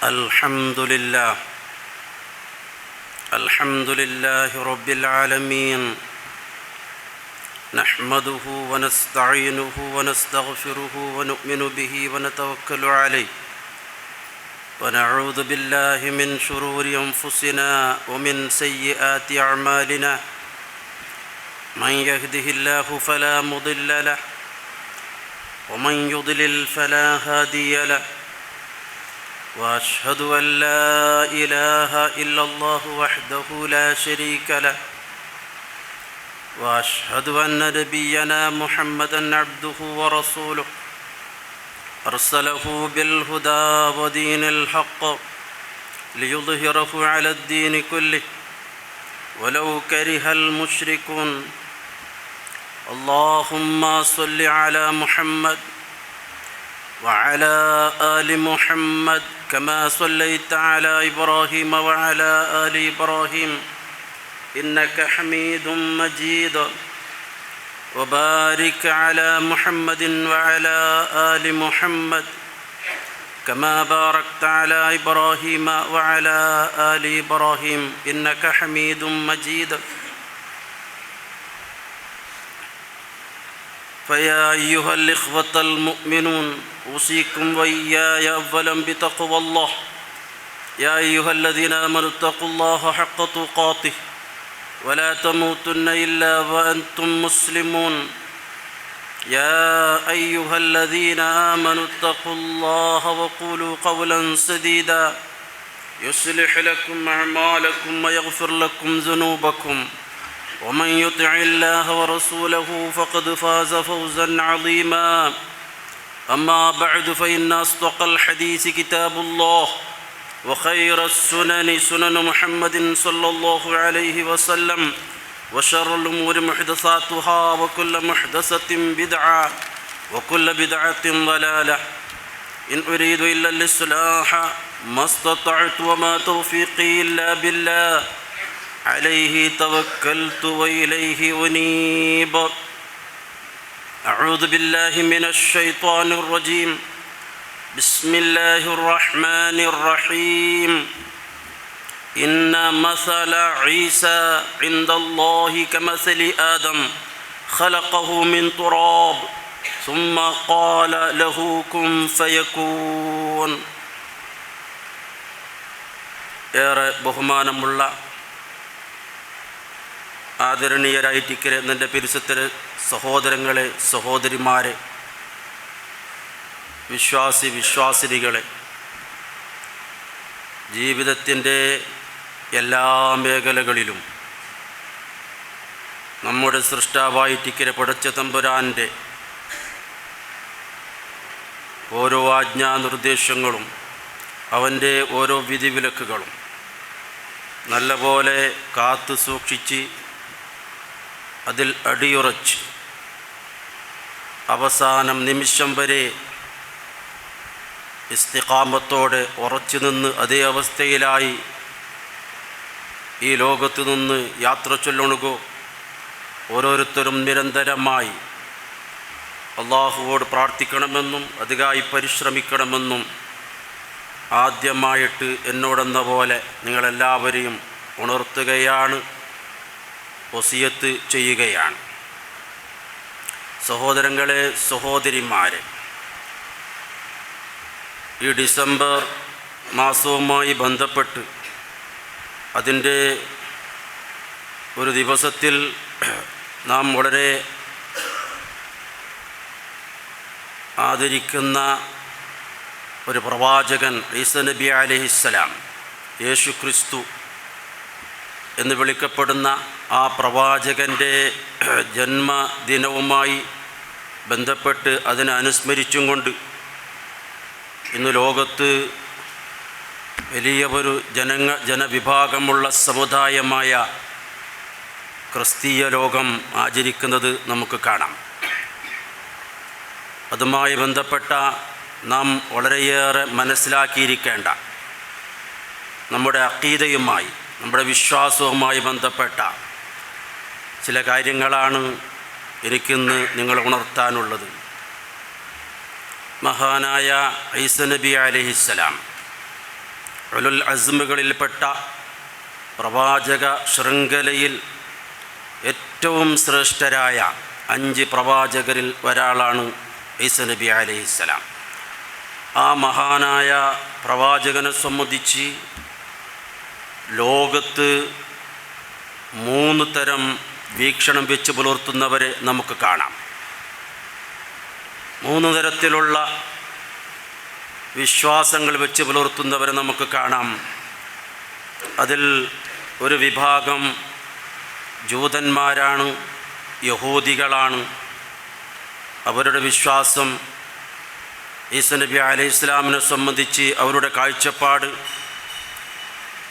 الحمد لله رب العالمين، نحمده ونستعينه ونستغفره ونؤمن به ونتوكل عليه، ونعوذ بالله من شرور أنفسنا ومن سيئات أعمالنا، من يهده الله فلا مضل له ومن يضلل فلا هادي له، وأشهد أن لا إله إلا الله وحده لا شريك له، وأشهد أن نبينا محمدًا عبده ورسوله، أرسله بالهدى ودين الحق ليظهره على الدين كله ولو كره المشركون. اللهم صل على محمد وعلى آل محمد كما صليت على إبراهيم وعلى آل إبراهيم إنك حميد مجيد، وبارك على محمد وعلى آل محمد كما باركت على إبراهيم وعلى آل إبراهيم إنك حميد مجيد. فيا أيها الإخوة المؤمنون، أوصيكم وإياي أولا بتقوى الله. يا أيها الذين آمنوا اتقوا الله حق تقاته ولا تموتن إلا وأنتم مسلمون. يا أيها الذين آمنوا اتقوا الله وقولوا قولا سديدا يصلح لكم أعمالكم ويغفر لكم ذنوبكم، ومن يطع الله ورسوله فقد فاز فوزا عظيما. أما بعد، فإن أصدق الحديث كتاب الله، وخير السنن سنن محمد صلى الله عليه وسلم، وشر الأمور محدثاتها، وكل محدثة بدعة، وكل بدعة ضلالة. إن أريد إلا الإصلاح ما استطعت وما توفيقي إلا بالله، عليه توكلت وإليه أنيب. أعوذ بالله من الشيطان الرجيم. بسم الله الرحمن الرحيم. إن مثل عيسى عند الله كمثل آدم خلقه من تراب ثم قال له كن فيكون. ഏറെ ബഹുമാനമുള്ള ആദരണീയരായിട്ടിരിക്കുന്ന എൻ്റെ പരിശുദ്ധ സഹോദരങ്ങളെ, സഹോദരിമാരെ, വിശ്വാസിനികളെ, ജീവിതത്തിൻ്റെ എല്ലാ മേഖലകളിലും നമ്മുടെ സൃഷ്ടാവായിട്ടിരിക്കുന്ന പടച്ച തമ്പുരാൻ്റെ ഓരോ ആജ്ഞാനിർദ്ദേശങ്ങളും അവൻ്റെ ഓരോ വിധിവിലക്കുകളും നല്ലപോലെ കാത്തു സൂക്ഷിച്ച് അതിൽ അടിയുറച്ച് അവസാനം നിമിഷം വരെ ഇസ്തിഖാമത്തോടെ ഉറച്ചു നിന്ന് അതേ അവസ്ഥയിലായി ഈ ലോകത്തു നിന്ന് യാത്ര ചൊല്ലണുകോ ഓരോരുത്തരും നിരന്തരമായി അള്ളാഹുവോട് പ്രാർത്ഥിക്കണമെന്നും അതിനായി പരിശ്രമിക്കണമെന്നും ആദ്യമായിട്ട് എന്നോടെന്ന പോലെ നിങ്ങളെല്ലാവരെയും ഉണർത്തുകയാണ്, വസിയത്ത് ചെയ്യുകയാണ്. സഹോദരങ്ങളെ, സഹോദരിമാരെ, ഈ ഡിസംബർ മാസവുമായി ബന്ധപ്പെട്ട് അതിൻ്റെ ഒരു ദിവസത്തിൽ നാം വളരെ ആദരിക്കുന്ന ഒരു പ്രവാചകൻ ഈസാ നബി അലൈഹിസ്സലാം, യേശു ക്രിസ്തു എന്ന് വിളിക്കപ്പെടുന്ന ആ പ്രവാചകൻ്റെ ജന്മദിനവുമായി ബന്ധപ്പെട്ട് അതിനെ അനുസ്മരിച്ചും കൊണ്ട് ഇന്ന് ലോകത്ത് വലിയ ഒരു ജനവിഭാഗമുള്ള സമുദായമായ ക്രിസ്തീയ ലോകം ആചരിക്കുന്നത് നമുക്ക് കാണാം. അതുമായി ബന്ധപ്പെട്ട നാം വളരെയേറെ മനസ്സിലാക്കിയിരിക്കേണ്ട നമ്മുടെ അഖീദയുമായി, നമ്മുടെ വിശ്വാസവുമായി ബന്ധപ്പെട്ട ചില കാര്യങ്ങളാണ് എനിക്കിന്ന് നിങ്ങളെ ഉണർത്താനുള്ളത്. മഹാനായ ഈസാ നബി അലൈഹിസ്സലാം ഉലുൽ അസ്മുകളിൽപ്പെട്ട പ്രവാചക ശൃംഖലയിൽ ഏറ്റവും ശ്രേഷ്ഠരായ 5 പ്രവാചകരിൽ ഒരാളാണ് ഈസാ നബി അലൈഹിസ്സലാം. ആ മഹാനായ പ്രവാചകനെ സംബന്ധിച്ച് ലോകത്ത് 3 തരം വീക്ഷണം വെച്ച് പുലർത്തുന്നവരെ നമുക്ക് കാണാം. 3 തരത്തിലുള്ള വിശ്വാസങ്ങൾ വെച്ച് പുലർത്തുന്നവരെ നമുക്ക് കാണാം. അതിൽ ഒരു വിഭാഗം ജൂതന്മാരാണ്, യഹൂദികളാണ്. അവരുടെ വിശ്വാസം ഈസാ നബി അലൈഹിസ്സലാമിനെ സംബന്ധിച്ച് അവരുടെ കാഴ്ചപ്പാട്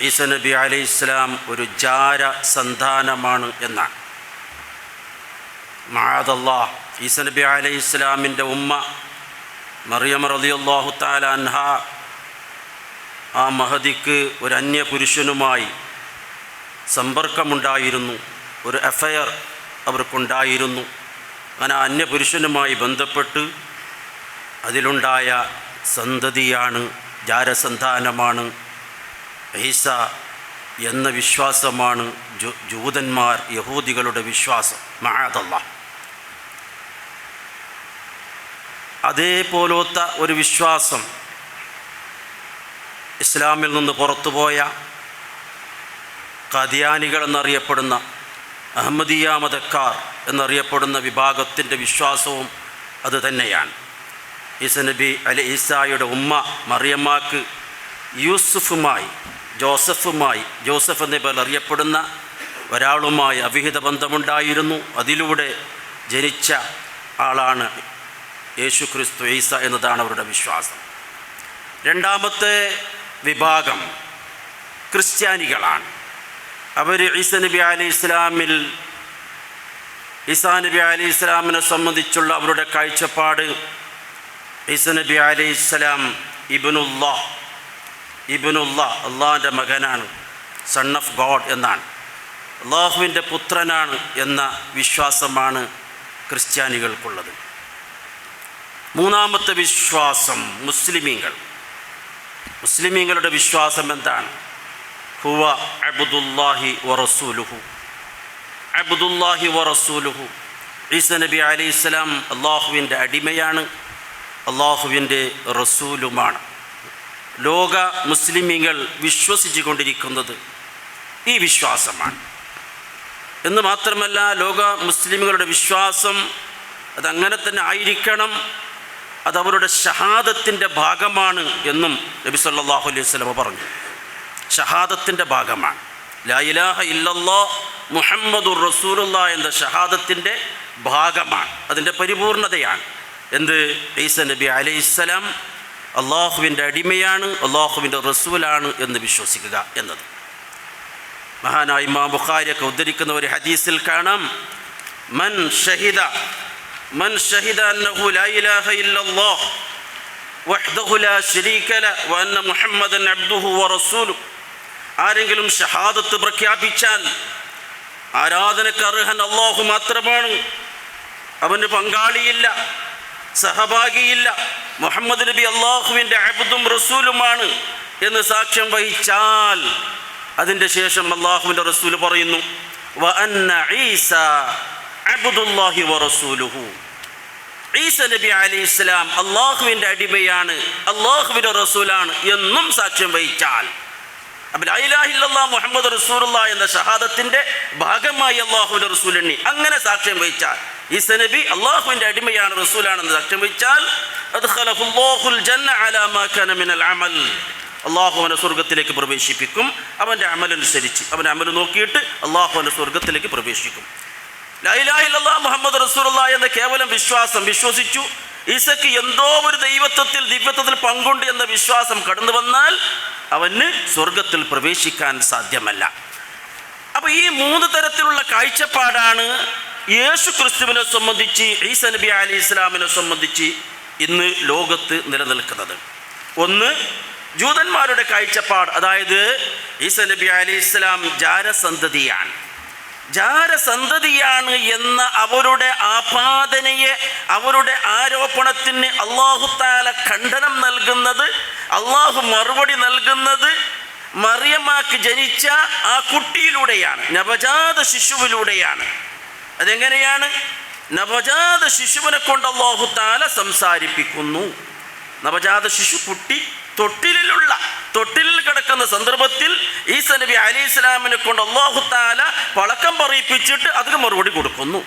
ഈസാ നബി അലൈഹിസ്സലാം ഒരു ജാര സന്താനമാണ് എന്നാണ്. മഅദല്ലാഹ്, ഈസാ നബി അലൈഹിസ്സലാമിൻ്റെ ഉമ്മ മറിയം റളിയല്ലാഹു തആല അൻഹ ആ മഹദിക്ക് ഒരു അന്യപുരുഷനുമായി സമ്പർക്കമുണ്ടായിരുന്നു, ഒരു അഫയർ അവർക്കുണ്ടായിരുന്നു. അങ്ങനെ ആ അന്യപുരുഷനുമായി ബന്ധപ്പെട്ട് അതിലുണ്ടായ സന്തതിയാണ്, ജാരസന്താനമാണ് ഈസ എന്ന വിശ്വാസമാണ് ജൂതന്മാർ, യഹൂദികളുടെ വിശ്വാസം. മഅദല്ലാഹ്. അതേപോലത്തെ ഒരു വിശ്വാസം ഇസ്ലാമിൽ നിന്ന് പുറത്തുപോയ ഖാദിയാനികൾ എന്നറിയപ്പെടുന്ന, അഹമ്മദിയ മതക്കാർ എന്നറിയപ്പെടുന്ന വിഭാഗത്തിൻ്റെ വിശ്വാസവും അതുതന്നെയാണ്. ഈസാ നബി ഈസായുടെ ഉമ്മ മറിയമ്മാക്ക് ജോസഫ് എന്ന പേരിൽ അറിയപ്പെടുന്ന ഒരാളുമായി അവിഹിത ബന്ധമുണ്ടായിരുന്നു. അതിലൂടെ ജനിച്ച ആളാണ് യേശു ക്രിസ്തു, ഈസ എന്നതാണ് അവരുടെ വിശ്വാസം. രണ്ടാമത്തെ വിഭാഗം ക്രിസ്ത്യാനികളാണ്. അവർ ഈസാ നബി അലൈഹിസ്സലാമിനെ സംബന്ധിച്ചുള്ള അവരുടെ കാഴ്ചപ്പാട് ഈസാ നബി അലൈഹിസ്സലാം ഇബ്നുല്ലാഹ്, അള്ളാഹിൻ്റെ മകനാണ്, സൺ ഓഫ് ഗോഡ് എന്നാണ്, അള്ളാഹുവിൻ്റെ പുത്രനാണ് എന്ന വിശ്വാസമാണ് ക്രിസ്ത്യാനികൾക്കുള്ളത്. മൂന്നാമത്തെ വിശ്വാസം മുസ്ലിമീങ്ങളുടെ വിശ്വാസം എന്താണ്? ഹുവ അബ്ദുല്ലാഹി വറസൂലുഹു. ഈസാ നബി അലൈഹിസ്സലാം അള്ളാഹുവിൻ്റെ അടിമയാണ്, അള്ളാഹുവിൻ്റെ റസൂലുമാണ്. ലോക മുസ്ലിമീങ്ങൾ വിശ്വസിച്ചു കൊണ്ടിരിക്കുന്നത് ഈ വിശ്വാസമാണ്. എന്ന് മാത്രമല്ല, ലോക മുസ്ലിമുകളുടെ വിശ്വാസം അതങ്ങനെ തന്നെ ആയിരിക്കണം, അതവരുടെ ഷഹാദത്തിൻ്റെ ഭാഗമാണ് എന്നും നബി സല്ലല്ലാഹു അലൈഹി വസല്ലം പറഞ്ഞു. ഷഹാദത്തിൻ്റെ ഭാഗമാണ്. ലാ ഇലാഹ ഇല്ലല്ലാഹ് മുഹമ്മദുർ റസൂലുള്ളാഹ് എന്ന ഷഹാദത്തിൻ്റെ ഭാഗമാണ്, അതിൻ്റെ പരിപൂർണതയാണ്. എന്ത്? ഈസാ നബി അലൈഹിസ്സലാം അള്ളാഹുവിൻ്റെ അടിമയാണ്, അള്ളാഹുവിൻ്റെ റസൂലാണ് എന്ന് വിശ്വസിക്കുക എന്നത്. മഹാനായ ഇമാം ബുഖാരിയൊക്കെ ഉദ്ധരിക്കുന്ന ഒരു ഹദീസിൽ കാണാം, മൻ ഷഹിദ അന്നഹു ലാ ഇലാഹ ഇല്ലല്ലാഹ് വഹ്ദഹു ലാ ശരീക ലഹു വ അന്ന മുഹമ്മദൻ അബ്ദുഹു വറസൂലുഹു. ആരെങ്കിലും ഷഹാദത്ത് പ്രഖ്യാപിച്ചാൽ ആരാധനയ്ക്ക് അർഹൻ അള്ളാഹു മാത്രമാണ്, അവന് പങ്കാളിയില്ല, സഹഭാഗിയില്ല, മുഹമ്മദ് നബി അള്ളാഹുവിൻ്റെ അബ്ദും റസൂലുമാണ് എന്ന് സാക്ഷ്യം വഹിച്ചാൽ അതിൻ്റെ ശേഷം അള്ളാഹുവിൻ്റെ റസൂൽ പറയുന്നു, വ അന്ന ഈസ അബ്ദുല്ലാഹി വറസൂലുഹു. ഈസാ നബി അലൈഹിസ്സലാം അള്ളാഹുവിൻ്റെ അടിമയാണ്, അള്ളാഹുവിൻ്റെ റസൂലാണ് എന്നും സാക്ഷ്യം വഹിച്ചാൽ, അപ്പോൾ ലാ ഇലാഹ ഇല്ലല്ലാഹ് മുഹമ്മദ് റസൂലുള്ളാഹ് എന്ന ഷഹാദത്തിൻ്റെ ഭാഗമായി അള്ളാഹുവിൻ്റെ റസൂൽ എണ്ണി അങ്ങനെ സാക്ഷ്യം വഹിച്ചാൽ, ഈസാ നബി അള്ളാഹുവിൻ്റെ അടിമയാണ്, റസൂലാണെന്ന് സാക്ഷ്യം വഹിച്ചാൽ, അദ്ഖലഹുല്ലാഹുൽ ജന്ന അലാ മാ കാന മിനൽ അമൽ, അള്ളാഹു അവനെ സ്വർഗത്തിലേക്ക് പ്രവേശിപ്പിക്കും. അവൻ്റെ അമലനുസരിച്ച്, അവൻ്റെ അമൽ നോക്കിയിട്ട് അള്ളാഹു അവൻ്റെ സ്വർഗത്തിലേക്ക് പ്രവേശിക്കും. ലാ ഇലാഹ ഇല്ലല്ലാഹ് മുഹമ്മദ് റസൂലുള്ളാഹി എന്ന കേവലം വിശ്വസിച്ചു, ഈസയ്ക്ക് എന്തോ ഒരു ദിവ്യത്വത്തിൽ പങ്കുണ്ട് എന്ന വിശ്വാസം കടന്നു വന്നാൽ അവന് സ്വർഗത്തിൽ പ്രവേശിക്കാൻ സാധ്യമല്ല. അപ്പോൾ ഈ 3 തരത്തിലുള്ള കാഴ്ചപ്പാടാണ് യേശു ക്രിസ്തുവിനെ സംബന്ധിച്ച്, ഈസാ നബി അലൈഹിസ്സലാമിനെ സംബന്ധിച്ച് ഇന്ന് ലോകത്ത് നിലനിൽക്കുന്നത്. ഒന്ന്, ജൂതന്മാരുടെ കാഴ്ചപ്പാട്, അതായത് ഈസാ നബി അലൈഹിസ്സലാം ജാരസന്തതിയാണ് എന്ന അവരുടെ ആപാദനയെ, അവരുടെ ആരോപണത്തിന് അല്ലാഹു തആല ഖണ്ഡനം നൽകുന്നത്, അള്ളാഹു മറുപടി നൽകുന്നത് മറിയമ്മക്ക് ജനിച്ച ആ കുട്ടിയിലൂടെയാണ്, നവജാത ശിശുവിലൂടെയാണ്. അതെങ്ങനെയാണ്? നവജാത ശിശുവിനെ കൊണ്ട് അല്ലാഹു തആല സംസാരിപ്പിക്കുന്നു. നവജാത ശിശു കുട്ടി തൊട്ടിലിൽ കിടക്കുന്ന സന്ദർഭത്തിൽ ഈസ നബി അലൈഹിസ്സലാമിനെ കൊണ്ട് അല്ലാഹു തആല പളക്കം പറയിപ്പിച്ചിട്ട് അതിന് മറുപടി കൊടുക്കുന്നു.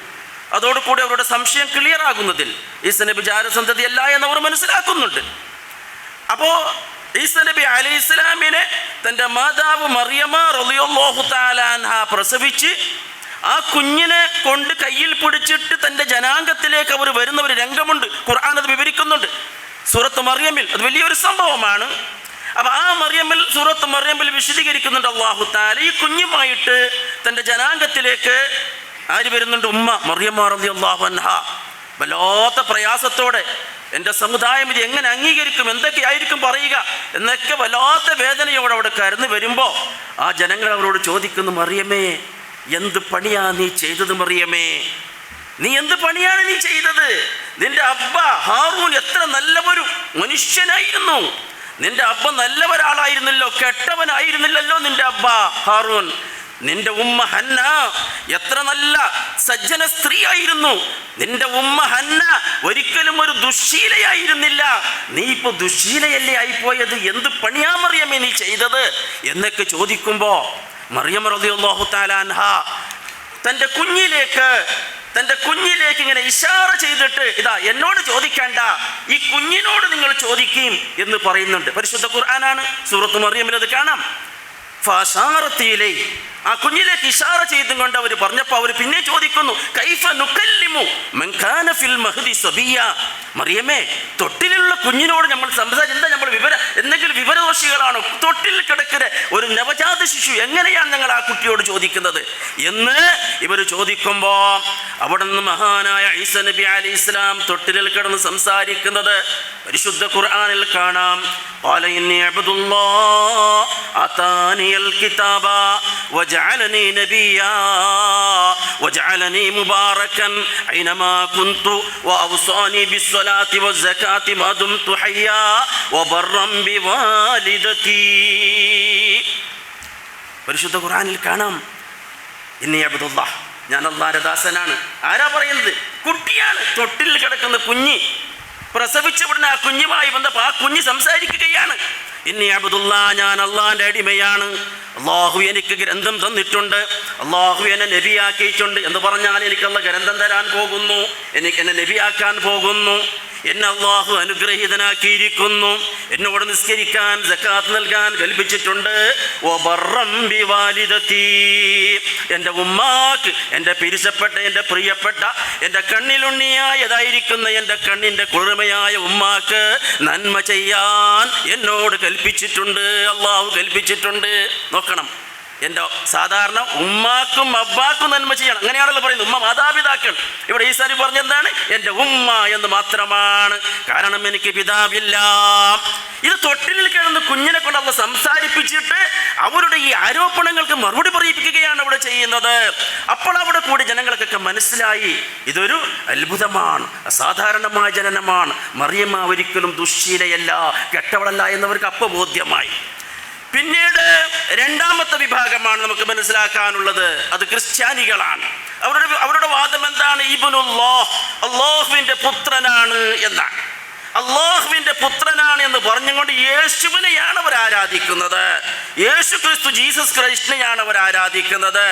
അതോടുകൂടി അവരുടെ സംശയം ക്ലിയർ ആകുന്നതിൽ ഈസ നബി ജാരസന്തതിയല്ല എന്നവർ മനസ്സിലാക്കുന്നുണ്ട്. അപ്പോൾ ഈസ നബി അലൈഹിസ്സലാമിനെ തൻ്റെ മാതാവ് മറിയമ്മ റളിയല്ലാഹു തആല അൻഹ പ്രസവിച്ച് ആ കുഞ്ഞിനെ കൊണ്ട് കയ്യിൽ പിടിച്ചിട്ട് തൻ്റെ ജനാംഗത്തിലേക്ക് അവർ വരുന്ന ഒരു രംഗമുണ്ട്. ഖുർആൻ അത് വിവരിക്കുന്നുണ്ട് സൂറത്ത് മറിയമിൽ. അത് വലിയൊരു സംഭവമാണ്. അപ്പം ആ സൂറത്ത് മറിയമിൽ വിശദീകരിക്കുന്നുണ്ട് അല്ലാഹു തആല ഈ കുഞ്ഞുമായിട്ട് തൻ്റെ ജനാംഗത്തിലേക്ക് ആര് വരുന്നുണ്ട്? ഉമ്മ മറിയമ്മ റളിയല്ലാഹു അൻഹ. വല്ലാത്ത പ്രയാസത്തോടെ എൻ്റെ സമുദായം ഇത് എങ്ങനെ അംഗീകരിക്കും, എന്തൊക്കെയായിരിക്കും പറയുക എന്നൊക്കെ വല്ലാത്ത വേദനയോടെ അവിടെ കരന്ന് വരുമ്പോൾ ആ ജനങ്ങൾ അവരോട് ചോദിക്കുന്നു, മറിയമേ എന്ത് പണിയാ നീ ചെയ്തത്? മറിയമേ നീ എന്ത് പണിയാണ് നീ ചെയ്തത്? നിന്റെ അബ്ബ ഹാറൂൻ എത്ര നല്ലൊരു മനുഷ്യനായിരുന്നു. നിന്റെ അബ്ബ നല്ല ഒരാളായിരുന്നല്ലോ, കെട്ടവനായിരുന്നില്ലല്ലോ നിന്റെ അബ്ബ ഹാറൂൻ. നിന്റെ ഉമ്മ ഹന്ന എത്ര നല്ല സജ്ജന സ്ത്രീ ആയിരുന്നു. നിന്റെ ഉമ്മ ഹന്ന ഒരിക്കലും ഒരു ദുശ്ശീലയായിരുന്നില്ല. നീ ഇപ്പോൾ ദുശ്ശീലയല്ലേ ആയിപ്പോയത്? എന്ത് പണിയാ മറിയമേ നീ ചെയ്തത് എന്നൊക്കെ ചോദിക്കുമ്പോൾ മറിയം റളിയല്ലാഹു തആല അൻഹ തൻ്റെ കുഞ്ഞിലേക്ക് ഇങ്ങനെ ഇശാറ ചെയ്തിട്ട് ഇതാ എന്നോട് ചോദിക്കേണ്ട, ഈ കുഞ്ഞിനോട് നിങ്ങൾ ചോദിക്കും എന്ന് പറയുന്നുണ്ട്. പരിശുദ്ധ ഖുർആനാണ്, സൂറത്ത് മറിയമിൽ അത് കാണാം. ഫഅശാറത്തിലൈ ആ കുഞ്ഞിലേക്ക് ഇശാറ ചെയ്തും കൊണ്ട് അവർ പറഞ്ഞപ്പോൾ അവർ പിന്നെ ചോദിക്കുന്നു, കൈഫ നുകല്ലിമു മൻ കാന ഫിൽ മഹ്ദി സബിയ. മറിയമേ തൊട്ടിലുള്ള കുഞ്ഞിനോട് നമ്മൾ സംസാരിച്ച് എന്താ നമ്മൾ എന്തെങ്കിലും വിവരദോഷികളാണോ? തൊട്ടിൽ കിടക്കുന്ന ഒരു നവജാത ശിശു എങ്ങനെയാണ് ഞങ്ങൾ ആ കുട്ടിയോട് ചോദിക്കുന്നത് എന്ന് ഇവർ ചോദിക്കുമ്പോൾ അവിടെ നിന്ന് മഹാനായ ഈസ നബി അലൈഹിസ്സലാം തൊട്ടിലിൽ കിടന്ന് സംസാരിക്കുന്നത് പരിശുദ്ധ ഖുർആനിൽ കാണാം. ഖാല ഇന്നി അബ്ദുല്ലാഹ് ആതാനിയൽ കിതാബ وجعلني نبيا وجعلني مباركا أينما كنت وأوصاني بالصلاة والزكاة ما دمت حيا وبرا بوالدتي. പരിശുദ്ധ ഖുർആനിൽ കാണാം, ഇന്നി അബ്ദുല്ലാഹ്, ഞാൻ അല്ലാഹുവിന്റെ ദാസനാണ്. ആരാ പറയുന്നത്? കുട്ടിയാണ്, തൊട്ടിൽ കിടക്കുന്ന കുഞ്ഞ്. പ്രസവിച്ചവിടുന്ന് ആ കുഞ്ഞുമായി വന്നപ്പോൾ ആ കുഞ്ഞ് സംസാരിക്കുകയാണ്. ഇന്നി അബ്ദുല്ലാഹ്, ഞാൻ അള്ളാഹിൻ്റെ അടിമയാണ്. അള്ളാഹു എനിക്ക് ഗ്രന്ഥം തന്നിട്ടുണ്ട്, അള്ളാഹു എന്നെ നബിയാക്കിയിട്ടുണ്ട് എന്ന് പറഞ്ഞാൽ എനിക്കുള്ള ഗ്രന്ഥം തരാൻ പോകുന്നു, എന്നെ നബിയാക്കാൻ പോകുന്നു. എന്നെ അള്ളാഹു അനുഗ്രഹീതനാക്കിയിരിക്കുന്നു. എന്നോട് നിസ്കരിക്കാൻ സക്കാത്ത് നൽകാൻ കൽപ്പിച്ചിട്ടുണ്ട്. എൻ്റെ ഉമ്മാക്ക്, എൻ്റെ പിരിച്ചപ്പെട്ട, എൻ്റെ പ്രിയപ്പെട്ട, എൻ്റെ കണ്ണിലുണ്ണിയായതായിരിക്കുന്ന എൻ്റെ കണ്ണിൻ്റെ കുളിർമയായ ഉമ്മാക്ക് നന്മ ചെയ്യാൻ എന്നോട് കൽപ്പിച്ചിട്ടുണ്ട്, അള്ളാഹു കൽപ്പിച്ചിട്ടുണ്ട്. നോക്കണം, എൻ്റെ സാധാരണ ഉമ്മാക്കും അബ്ബാക്കും നന്മ ചെയ്യണം, അങ്ങനെയാണല്ലോ പറയുന്നത്. ഉമ്മ മാതാപിതാക്കൾ. ഇവിടെ ഈസാ നബി പറഞ്ഞെന്താണ്? എൻ്റെ ഉമ്മ എന്ന് മാത്രമാണ്, കാരണം എനിക്ക് പിതാവില്ല. ഇത് തൊട്ടിലിൽ കിടന്ന് കുഞ്ഞിനെ കൊണ്ട് അള്ളാഹു സംസാരിപ്പിച്ചിട്ട് അവരുടെ ഈ ആരോപണങ്ങൾക്ക് മറുപടി പറയിപ്പിക്കുകയാണ് അവിടെ ചെയ്യുന്നത്. അപ്പോൾ അവിടെ കൂടി ജനങ്ങൾക്കൊക്കെ മനസ്സിലായി ഇതൊരു അത്ഭുതമാണ്, അസാധാരണമായ ജനനമാണ്. മറിയമ്മ ഒരിക്കലും ദുശ്ശീലയല്ല, കെട്ടവളല്ല എന്നവർക്ക് അപ്പോൾ ബോധ്യമായി. പിന്നീട് രണ്ടാമത്തെ വിഭാഗമാണ് നമുക്ക് മനസ്സിലാക്കാനുള്ളത്, അത് ക്രിസ്ത്യാനികളാണ്. അവരുടെ വാദം എന്താണ്? ഇബ്നുല്ലാഹ്, അല്ലാഹുവിൻ്റെ പുത്രനാണ് എന്നാണ്. അള്ളാഹുവിൻ്റെ പുത്രനാണ് എന്ന് പറഞ്ഞുകൊണ്ട് യേശുവിനെയാണ് അവർ ആരാധിക്കുന്നത്. യേശു ക്രിസ്തു, ജീസസ് ക്രൈസ്റ്റിനെയാണ് അവർ ആരാധിക്കുന്നത്.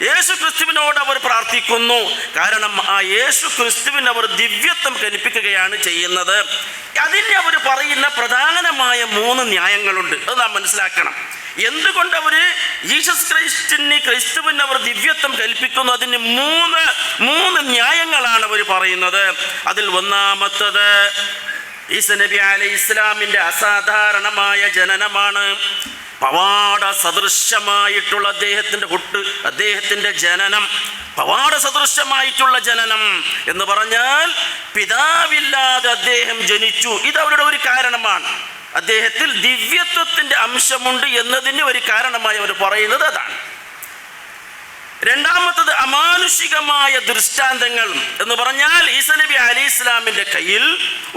യേശു ക്രിസ്തുവിനോട് അവർ പ്രാർത്ഥിക്കുന്നു. കാരണം ആ യേശു ക്രിസ്തുവിന് അവർ ദിവ്യത്വം കൽപ്പിക്കുകയാണ് ചെയ്യുന്നത്. അതിന് അവർ പറയുന്ന പ്രധാനമായ 3 ന്യായങ്ങളുണ്ട്. അത് നാം മനസ്സിലാക്കണം. എന്തുകൊണ്ട് അവർ ജീസസ് ക്രിസ്തുവിന് അവർ ദിവ്യത്വം കൽപ്പിക്കുന്നു? അതിന് 3 ന്യായങ്ങളാണ് അവർ പറയുന്നത്. അതിൽ ഒന്നാമത്തത് ഈസ നബി അലൈഹിസ്സലാമിൻ്റെ അസാധാരണമായ ജനനമാണ്. പവാട സദൃശമായിട്ടുള്ള അദ്ദേഹത്തിൻ്റെ ജനനം, പവാട സദൃശമായിട്ടുള്ള ജനനം എന്ന് പറഞ്ഞാൽ പിതാവില്ലാതെ അദ്ദേഹം ജനിച്ചു. ഇത് അവരുടെ ഒരു കാരണമാണ്. അദ്ദേഹത്തിൽ ദിവ്യത്വത്തിൻ്റെ അംശമുണ്ട് എന്നതിന് ഒരു കാരണമായി അവർ പറയുന്നത് അതാണ്. രണ്ടാമത്തത് അമാനുഷികമായ ദൃഷ്ടാന്തങ്ങൾ എന്ന് പറഞ്ഞാൽ ഈസ നബി അലൈഹി ഇസ്ലാമിൻ്റെ കയ്യിൽ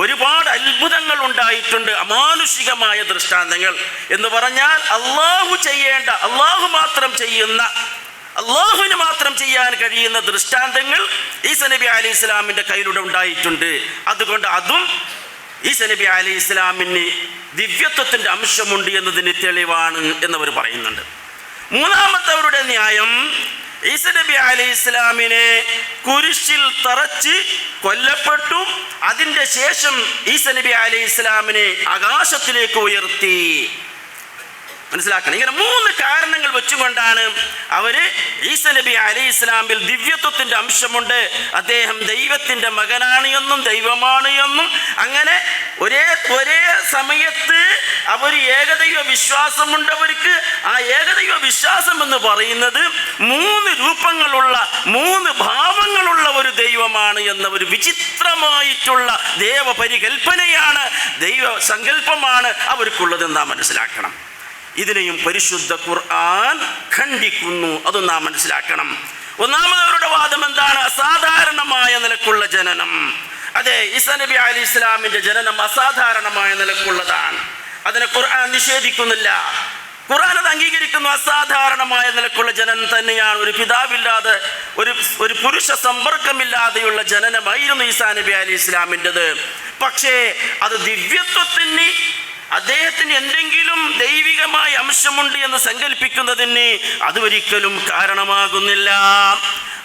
ഒരുപാട് അത്ഭുതങ്ങൾ ഉണ്ടായിട്ടുണ്ട്. അമാനുഷികമായ ദൃഷ്ടാന്തങ്ങൾ എന്ന് പറഞ്ഞാൽ അള്ളാഹു ചെയ്യേണ്ട, അള്ളാഹു മാത്രം ചെയ്യുന്ന, അള്ളാഹുവിന് മാത്രം ചെയ്യാൻ കഴിയുന്ന ദൃഷ്ടാന്തങ്ങൾ ഈസ നബി അലൈഹി ഇസ്ലാമിൻ്റെ കയ്യിലൂടെ ഉണ്ടായിട്ടുണ്ട്. അതുകൊണ്ട് അതും ഈസ നബി അലൈഹി ഇസ്ലാമിന് ദിവ്യത്വത്തിൻ്റെ അംശമുണ്ട് എന്നതിന് തെളിവാണ് എന്നവർ പറയുന്നുണ്ട്. മൂന്നാമത്തവരുടെ ന്യായം, ഈസ നബി അലൈഹി ഇസ്ലാമിനെ കുരിശിൽ തറച്ച് കൊല്ലപ്പെട്ടു. അതിൻ്റെ ശേഷം ഈസ നബി അലൈഹി ഇസ്ലാമിനെ ആകാശത്തിലേക്ക് ഉയർത്തി. മനസ്സിലാക്കണം. ഇങ്ങനെ 3 കാരണങ്ങൾ വെച്ചുകൊണ്ടാണ് അവര് ഈസ നബി അലൈഹി ഇസ്ലാമിൽ ദിവ്യത്വത്തിൻ്റെ അംശമുണ്ട്, അദ്ദേഹം ദൈവത്തിൻ്റെ മകനാണ് എന്നും ദൈവമാണ് എന്നും, അങ്ങനെ ഒരേ സമയത്ത് അവർ ഏകദൈവ വിശ്വാസമുണ്ട് അവർക്ക്. ആ ഏകദൈവ വിശ്വാസം എന്ന് പറയുന്നത് 3 രൂപങ്ങളുള്ള, 3 ഭാവങ്ങളുള്ള ഒരു ദൈവമാണ് എന്ന ഒരു വിചിത്രമായിട്ടുള്ള ദേവപരികൽപ്പനയാണ്, ദൈവ സങ്കല്പമാണ് അവർക്കുള്ളതെന്ന് നാം മനസ്സിലാക്കണം. ഇതിനെയും പരിശുദ്ധ ഖുർആൻ ഖണ്ഡിക്കുന്നു. അതും നാം മനസ്സിലാക്കണം. ഒന്നാമതവരുടെ വാദം എന്താണ്? അസാധാരണമായ നിലക്കുള്ള ജനനം. അതെ, ഈസ നബി അലൈഹി ഇസ്ലാമിൻ്റെ ജനനം അസാധാരണമായ നിലക്കുള്ളതാണ്. അതിനെ ഖുർആൻ നിഷേധിക്കുന്നില്ല. ഖുർആൻ അത് അംഗീകരിക്കുന്നു. അസാധാരണമായ നിലക്കുള്ള ജനനം തന്നെയാണ്. ഒരു പിതാവില്ലാതെ, ഒരു പുരുഷ സമ്പർക്കമില്ലാതെയുള്ള ജനനമായിരുന്നു ഈസാ നബി അലൈഹി ഇസ്ലാമിൻ്റെത്. പക്ഷേ അത് ദിവ്യത്വത്തിന്, അദ്ദേഹത്തിന് എന്തെങ്കിലും ദൈവികമായ അംശമുണ്ട് എന്ന് സങ്കല്പിക്കുന്നതിന് അതൊരിക്കലും കാരണമാകുന്നില്ല.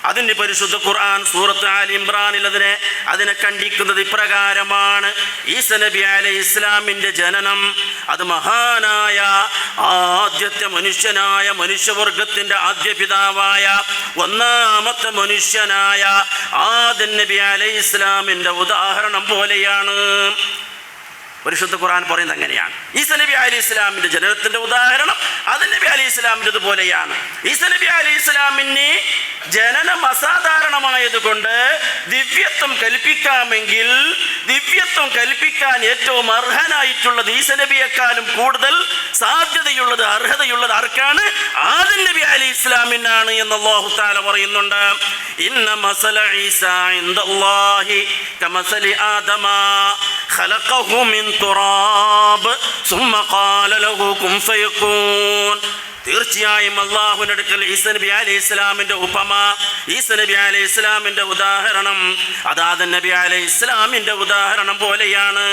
അതിന് പരിശുദ്ധ ഖുർആൻ സൂറത്ത് ആൽ ഇംറാനിൽ അതിനെ ഖണ്ഡിക്കുന്നത് ഇപ്രകാരമാണ്: ഈസ നബി അലൈഹി ഇസ്ലാമിൻ്റെ ജനനം അത് മഹാനായ ആദ്യത്തെ മനുഷ്യനായ, മനുഷ്യവർഗത്തിൻ്റെ ആദ്യ പിതാവായ ഒന്നാമത്തെ മനുഷ്യനായ ആദം നബി അലൈഹി ഇസ്ലാമിൻ്റെ ഉദാഹരണം പോലെയാണ്. പരിശുദ്ധ ഖുർആൻ പറയുന്നത് അങ്ങനെയാണ്. ഈസ നബി അലൈഹി ഇസ്ലാമിൻ്റെ ജനനത്തിൻ്റെ ഉദാഹരണം ആദം നബി അലൈഹി ഇസ്ലാമിൻ്റെത് പോലെയാണ്. ഈസ നബി അലൈഹി ഇസ്ലാമിന് ജനനം അസാധാരണമായതുകൊണ്ട് ദിവ്യത്വം കൽപ്പിക്കാമെങ്കിൽ, ദിവ്യത്വം കൽപ്പിക്കാൻ ഏറ്റവും അർഹനായിട്ടുള്ളത് ഈസ നബിയെക്കാളും കൂടുതൽ സാധ്യതയുള്ളത്, അർഹതയുള്ളത് ആർക്കാണ്? ആദം നബി അലൈഹി ഇസ്ലാമിനാണ് എന്ന് അല്ലാഹു തആല പറയുന്നുണ്ട്. ഇന്ന മസല ഈസ ഇൻദല്ലാഹി കമസലി ആദമ ഖലഖഹു മിൻ തുറാബ് സുമ്മ ഖാല ലഹു കുൻ ഫയകൂൻ. തീർച്ചയായും അല്ലാഹുവിന്റെ അടുക്കൽ ഈസ നബി അലൈഹി ഇസ്ലാമിന്റെ ഉപമ, ഈസ നബി അലൈഹി ഇസ്ലാമിന്റെ ഉദാഹരണം അത് ആദം നബി അലൈഹി ഇസ്ലാമിന്റെ ഉദാഹരണം പോലെയാണ്.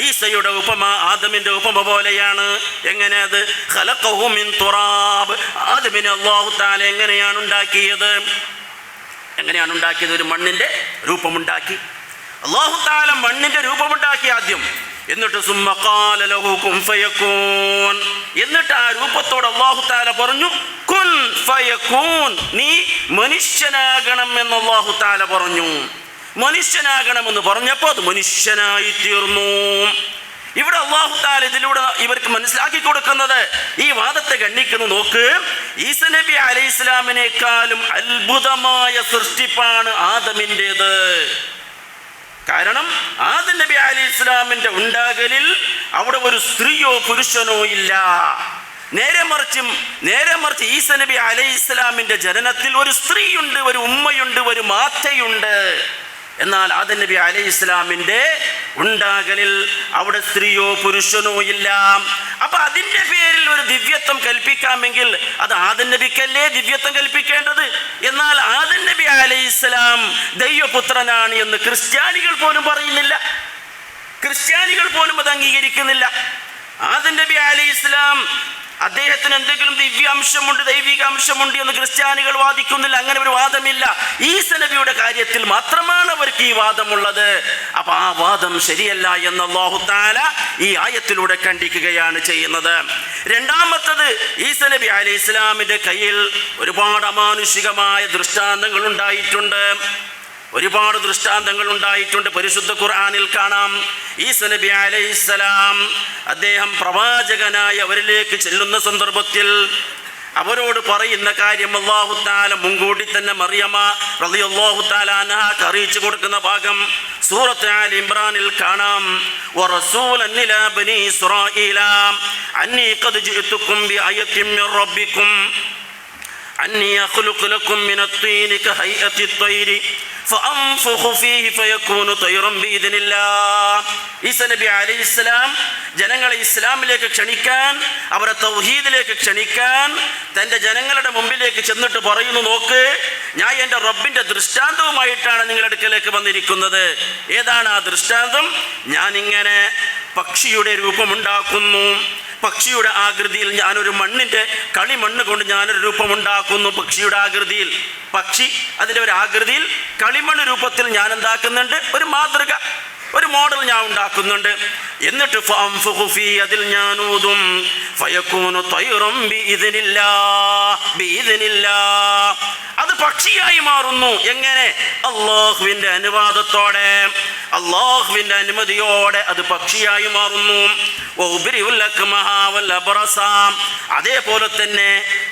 ഈസയുടെ ഉപമ ആദമിന്റെ ഉപമ പോലെയാണ്. എങ്ങനെ അത്? ഖലഖഹു മിൻ തുറാബ്. ആദമിനെ അല്ലാഹു തആല എങ്ങനെയാണ് ഉണ്ടാക്കിയത്? ഒരു മണ്ണിന്റെ രൂപമുണ്ടാക്കി. അല്ലാഹു തആല മണ്ണിന്റെ രൂപമുണ്ടാക്കി ആദ്യം. എന്നിട്ട് സുമ്മ ഖാല ലഹു കുൻ ഫയകൂൻ. എന്നിട്ട് ആ രൂപത്തോട് അല്ലാഹു തആല പറഞ്ഞു കുൻ ഫയകൂൻ, നീ മനുഷ്യനാകണം എന്ന് അല്ലാഹു തആല പറഞ്ഞു. മനുഷ്യനാകണമെന്ന് പറഞ്ഞപ്പോൾ അത് മനുഷ്യനായി തീർന്നു. ഇവിടെ അല്ലാഹു തആല ഇതിലൂടെ ഇവർക്ക് മനസ്സിലാക്കി കൊടുക്കുന്നത്, ഈ വാദത്തെ ഖണ്ഡിക്കുന്നു. നോക്ക്, ഈസ നബി അലൈഹി ഇസ്ലാമിനേക്കാളും അത്ഭുതമായ സൃഷ്ടിപ്പാണ് ആദമിൻ്റേത്. കാരണം ആദം നബി അലൈഹി ഇസ്ലാമിൻ്റെ ഉണ്ടാകലിൽ അവിടെ ഒരു സ്ത്രീയോ പുരുഷനോ ഇല്ല. നേരെ മറിച്ച് ഈസ നബി അലൈഹി ഇസ്ലാമിൻ്റെ ജനനത്തിൽ ഒരു സ്ത്രീയുണ്ട്, ഒരു ഉമ്മയുണ്ട്, ഒരു മാതയുണ്ട്. എന്നാൽ ആദം നബി അലൈഹി ഇസ്ലാമിൻ്റെ ഉണ്ടാകലിൽ അവിടെ സ്ത്രീയോ പുരുഷനോ ഇല്ല. അപ്പൊ അതിൻ്റെ പേരിൽ ഒരു ദിവ്യത്വം കൽപ്പിക്കാമെങ്കിൽ അത് ആദം നബിക്കല്ലേ ദിവ്യത്വം കൽപ്പിക്കേണ്ടത്? എന്നാൽ ആദം നബി അലൈഹി ഇസ്ലാം ദൈവപുത്രനാണ് എന്ന് ക്രിസ്ത്യാനികൾ പോലും പറയുന്നില്ല. ക്രിസ്ത്യാനികൾ പോലും അത് അംഗീകരിക്കുന്നില്ല. ആദം നബി അലൈഹി ഇസ്ലാം അദ്ദേഹത്തിന് എന്തെങ്കിലും ദിവ്യാംശമുണ്ട്, ദൈവിക അംശമുണ്ട് എന്ന് ക്രിസ്ത്യാനികൾ വാദിക്കുന്നില്ല. അങ്ങനെ ഒരു വാദമില്ല. ഈസ നബിയുടെ കാര്യത്തിൽ മാത്രമാണ് അവർക്ക് ഈ വാദമുള്ളത്. അപ്പൊ ആ വാദം ശരിയല്ല എന്ന് അല്ലാഹു തആല ഈ ആയത്തിലൂടെ ഖണ്ഡിക്കുകയാണ് ചെയ്യുന്നത്. രണ്ടാമത്തത്, ഈസ നബി അലൈഹി ഇസ്ലാമിന്റെ കയ്യിൽ ഒരുപാട് അമാനുഷികമായ ദൃഷ്ടാന്തങ്ങൾ ഉണ്ടായിട്ടുണ്ട്. പരിശുദ്ധ ഖുർആനിൽ കാണാം. ഈസ നബി അലൈഹിസ്സലാം അദ്ദേഹം പ്രവാചകനായി അവരിലേക്ക് ചെല്ലുന്ന സന്ദർഭത്തിൽ അവരോട് പറയുന്ന കാര്യം അല്ലാഹു തആല മുൻകൂട്ടി തന്നെ മറിയമ റളിയല്ലാഹു തആല അൻഹാക്ക് അറിയിച്ചു കൊടുക്കുന്ന ഭാഗം സൂറത്ത് ആൽ ഇംറാനിൽ കാണാം. വറസൂലൻ ഇലാ ബനി ഇസ്രായീല അന്നി ഖദ് ജിഅ്തുകും ബിആയത്തിൻ മിർ റബ്ബിക്കും. അന്നി അഖ്ലുഖു ലക്കും മിനത്ത്-തീനി കഹൈഅത്തി-ത്വയ്രി ഫഅൻഫുഖു ഫീഹി ഫയകൂനു തയ്റൻ ബിഇദ്നില്ലാഹ്. ഈസാ നബി അലൈഹിസ്സലാം ജനങ്ങളെ ഇസ്ലാമിലേക്ക് ക്ഷണിക്കാൻ, അവരെ തൗഹീദിലേക്ക് ക്ഷണിക്കാൻ തൻ്റെ ജനങ്ങളുടെ മുമ്പിലേക്ക് ചെന്നിട്ട് പറയുന്നു, നോക്ക്, ഞാൻ എൻ്റെ റബ്ബിൻ്റെ ദൃഷ്ടാന്തവുമായിട്ടാണ് നിങ്ങളുടെ അടുക്കലേക്ക് വന്നിരിക്കുന്നത്. ഏതാണ് ആ ദൃഷ്ടാന്തം? ഞാനിങ്ങനെ പക്ഷിയുടെ രൂപമുണ്ടാക്കുന്നു, പക്ഷിയുടെ ആകൃതിയിൽ ഞാനൊരു മണ്ണിൻ്റെ കളിമണ്ണ് കൊണ്ട് ഞാനൊരു രൂപമുണ്ടാക്കുന്നു. പക്ഷിയുടെ ആകൃതിയിൽ, പക്ഷി അതിൻ്റെ ഒരു ആകൃതിയിൽ കളിമണ്ണ് രൂപത്തിൽ ഞാൻ എന്താക്കുന്നുണ്ട്, ഒരു മാതൃക, ഒരു മോഡൽ ഞാൻ ഉണ്ടാക്കുന്നുണ്ട്. എന്നിട്ട് ഫഅൻഫുഖു ഫീ, അതിൽ ഞാൻ ഊതും, ഫയകൂനു തയ്റൻ ബിഇദ്നില്ലാഹ്, അത് പക്ഷിയായി മാറുന്നു. എങ്ങനെ? അല്ലാഹുവിൻ്റെ അനുവാദത്തോടെ, അല്ലാഹുവിൻ്റെ അനുമതിയോടെ അത് പക്ഷിയായി മാറുന്നു. വഉബ്രിഉൽ അക്മഹ വൽ അബ്റസ, അതേപോലെ തന്നെ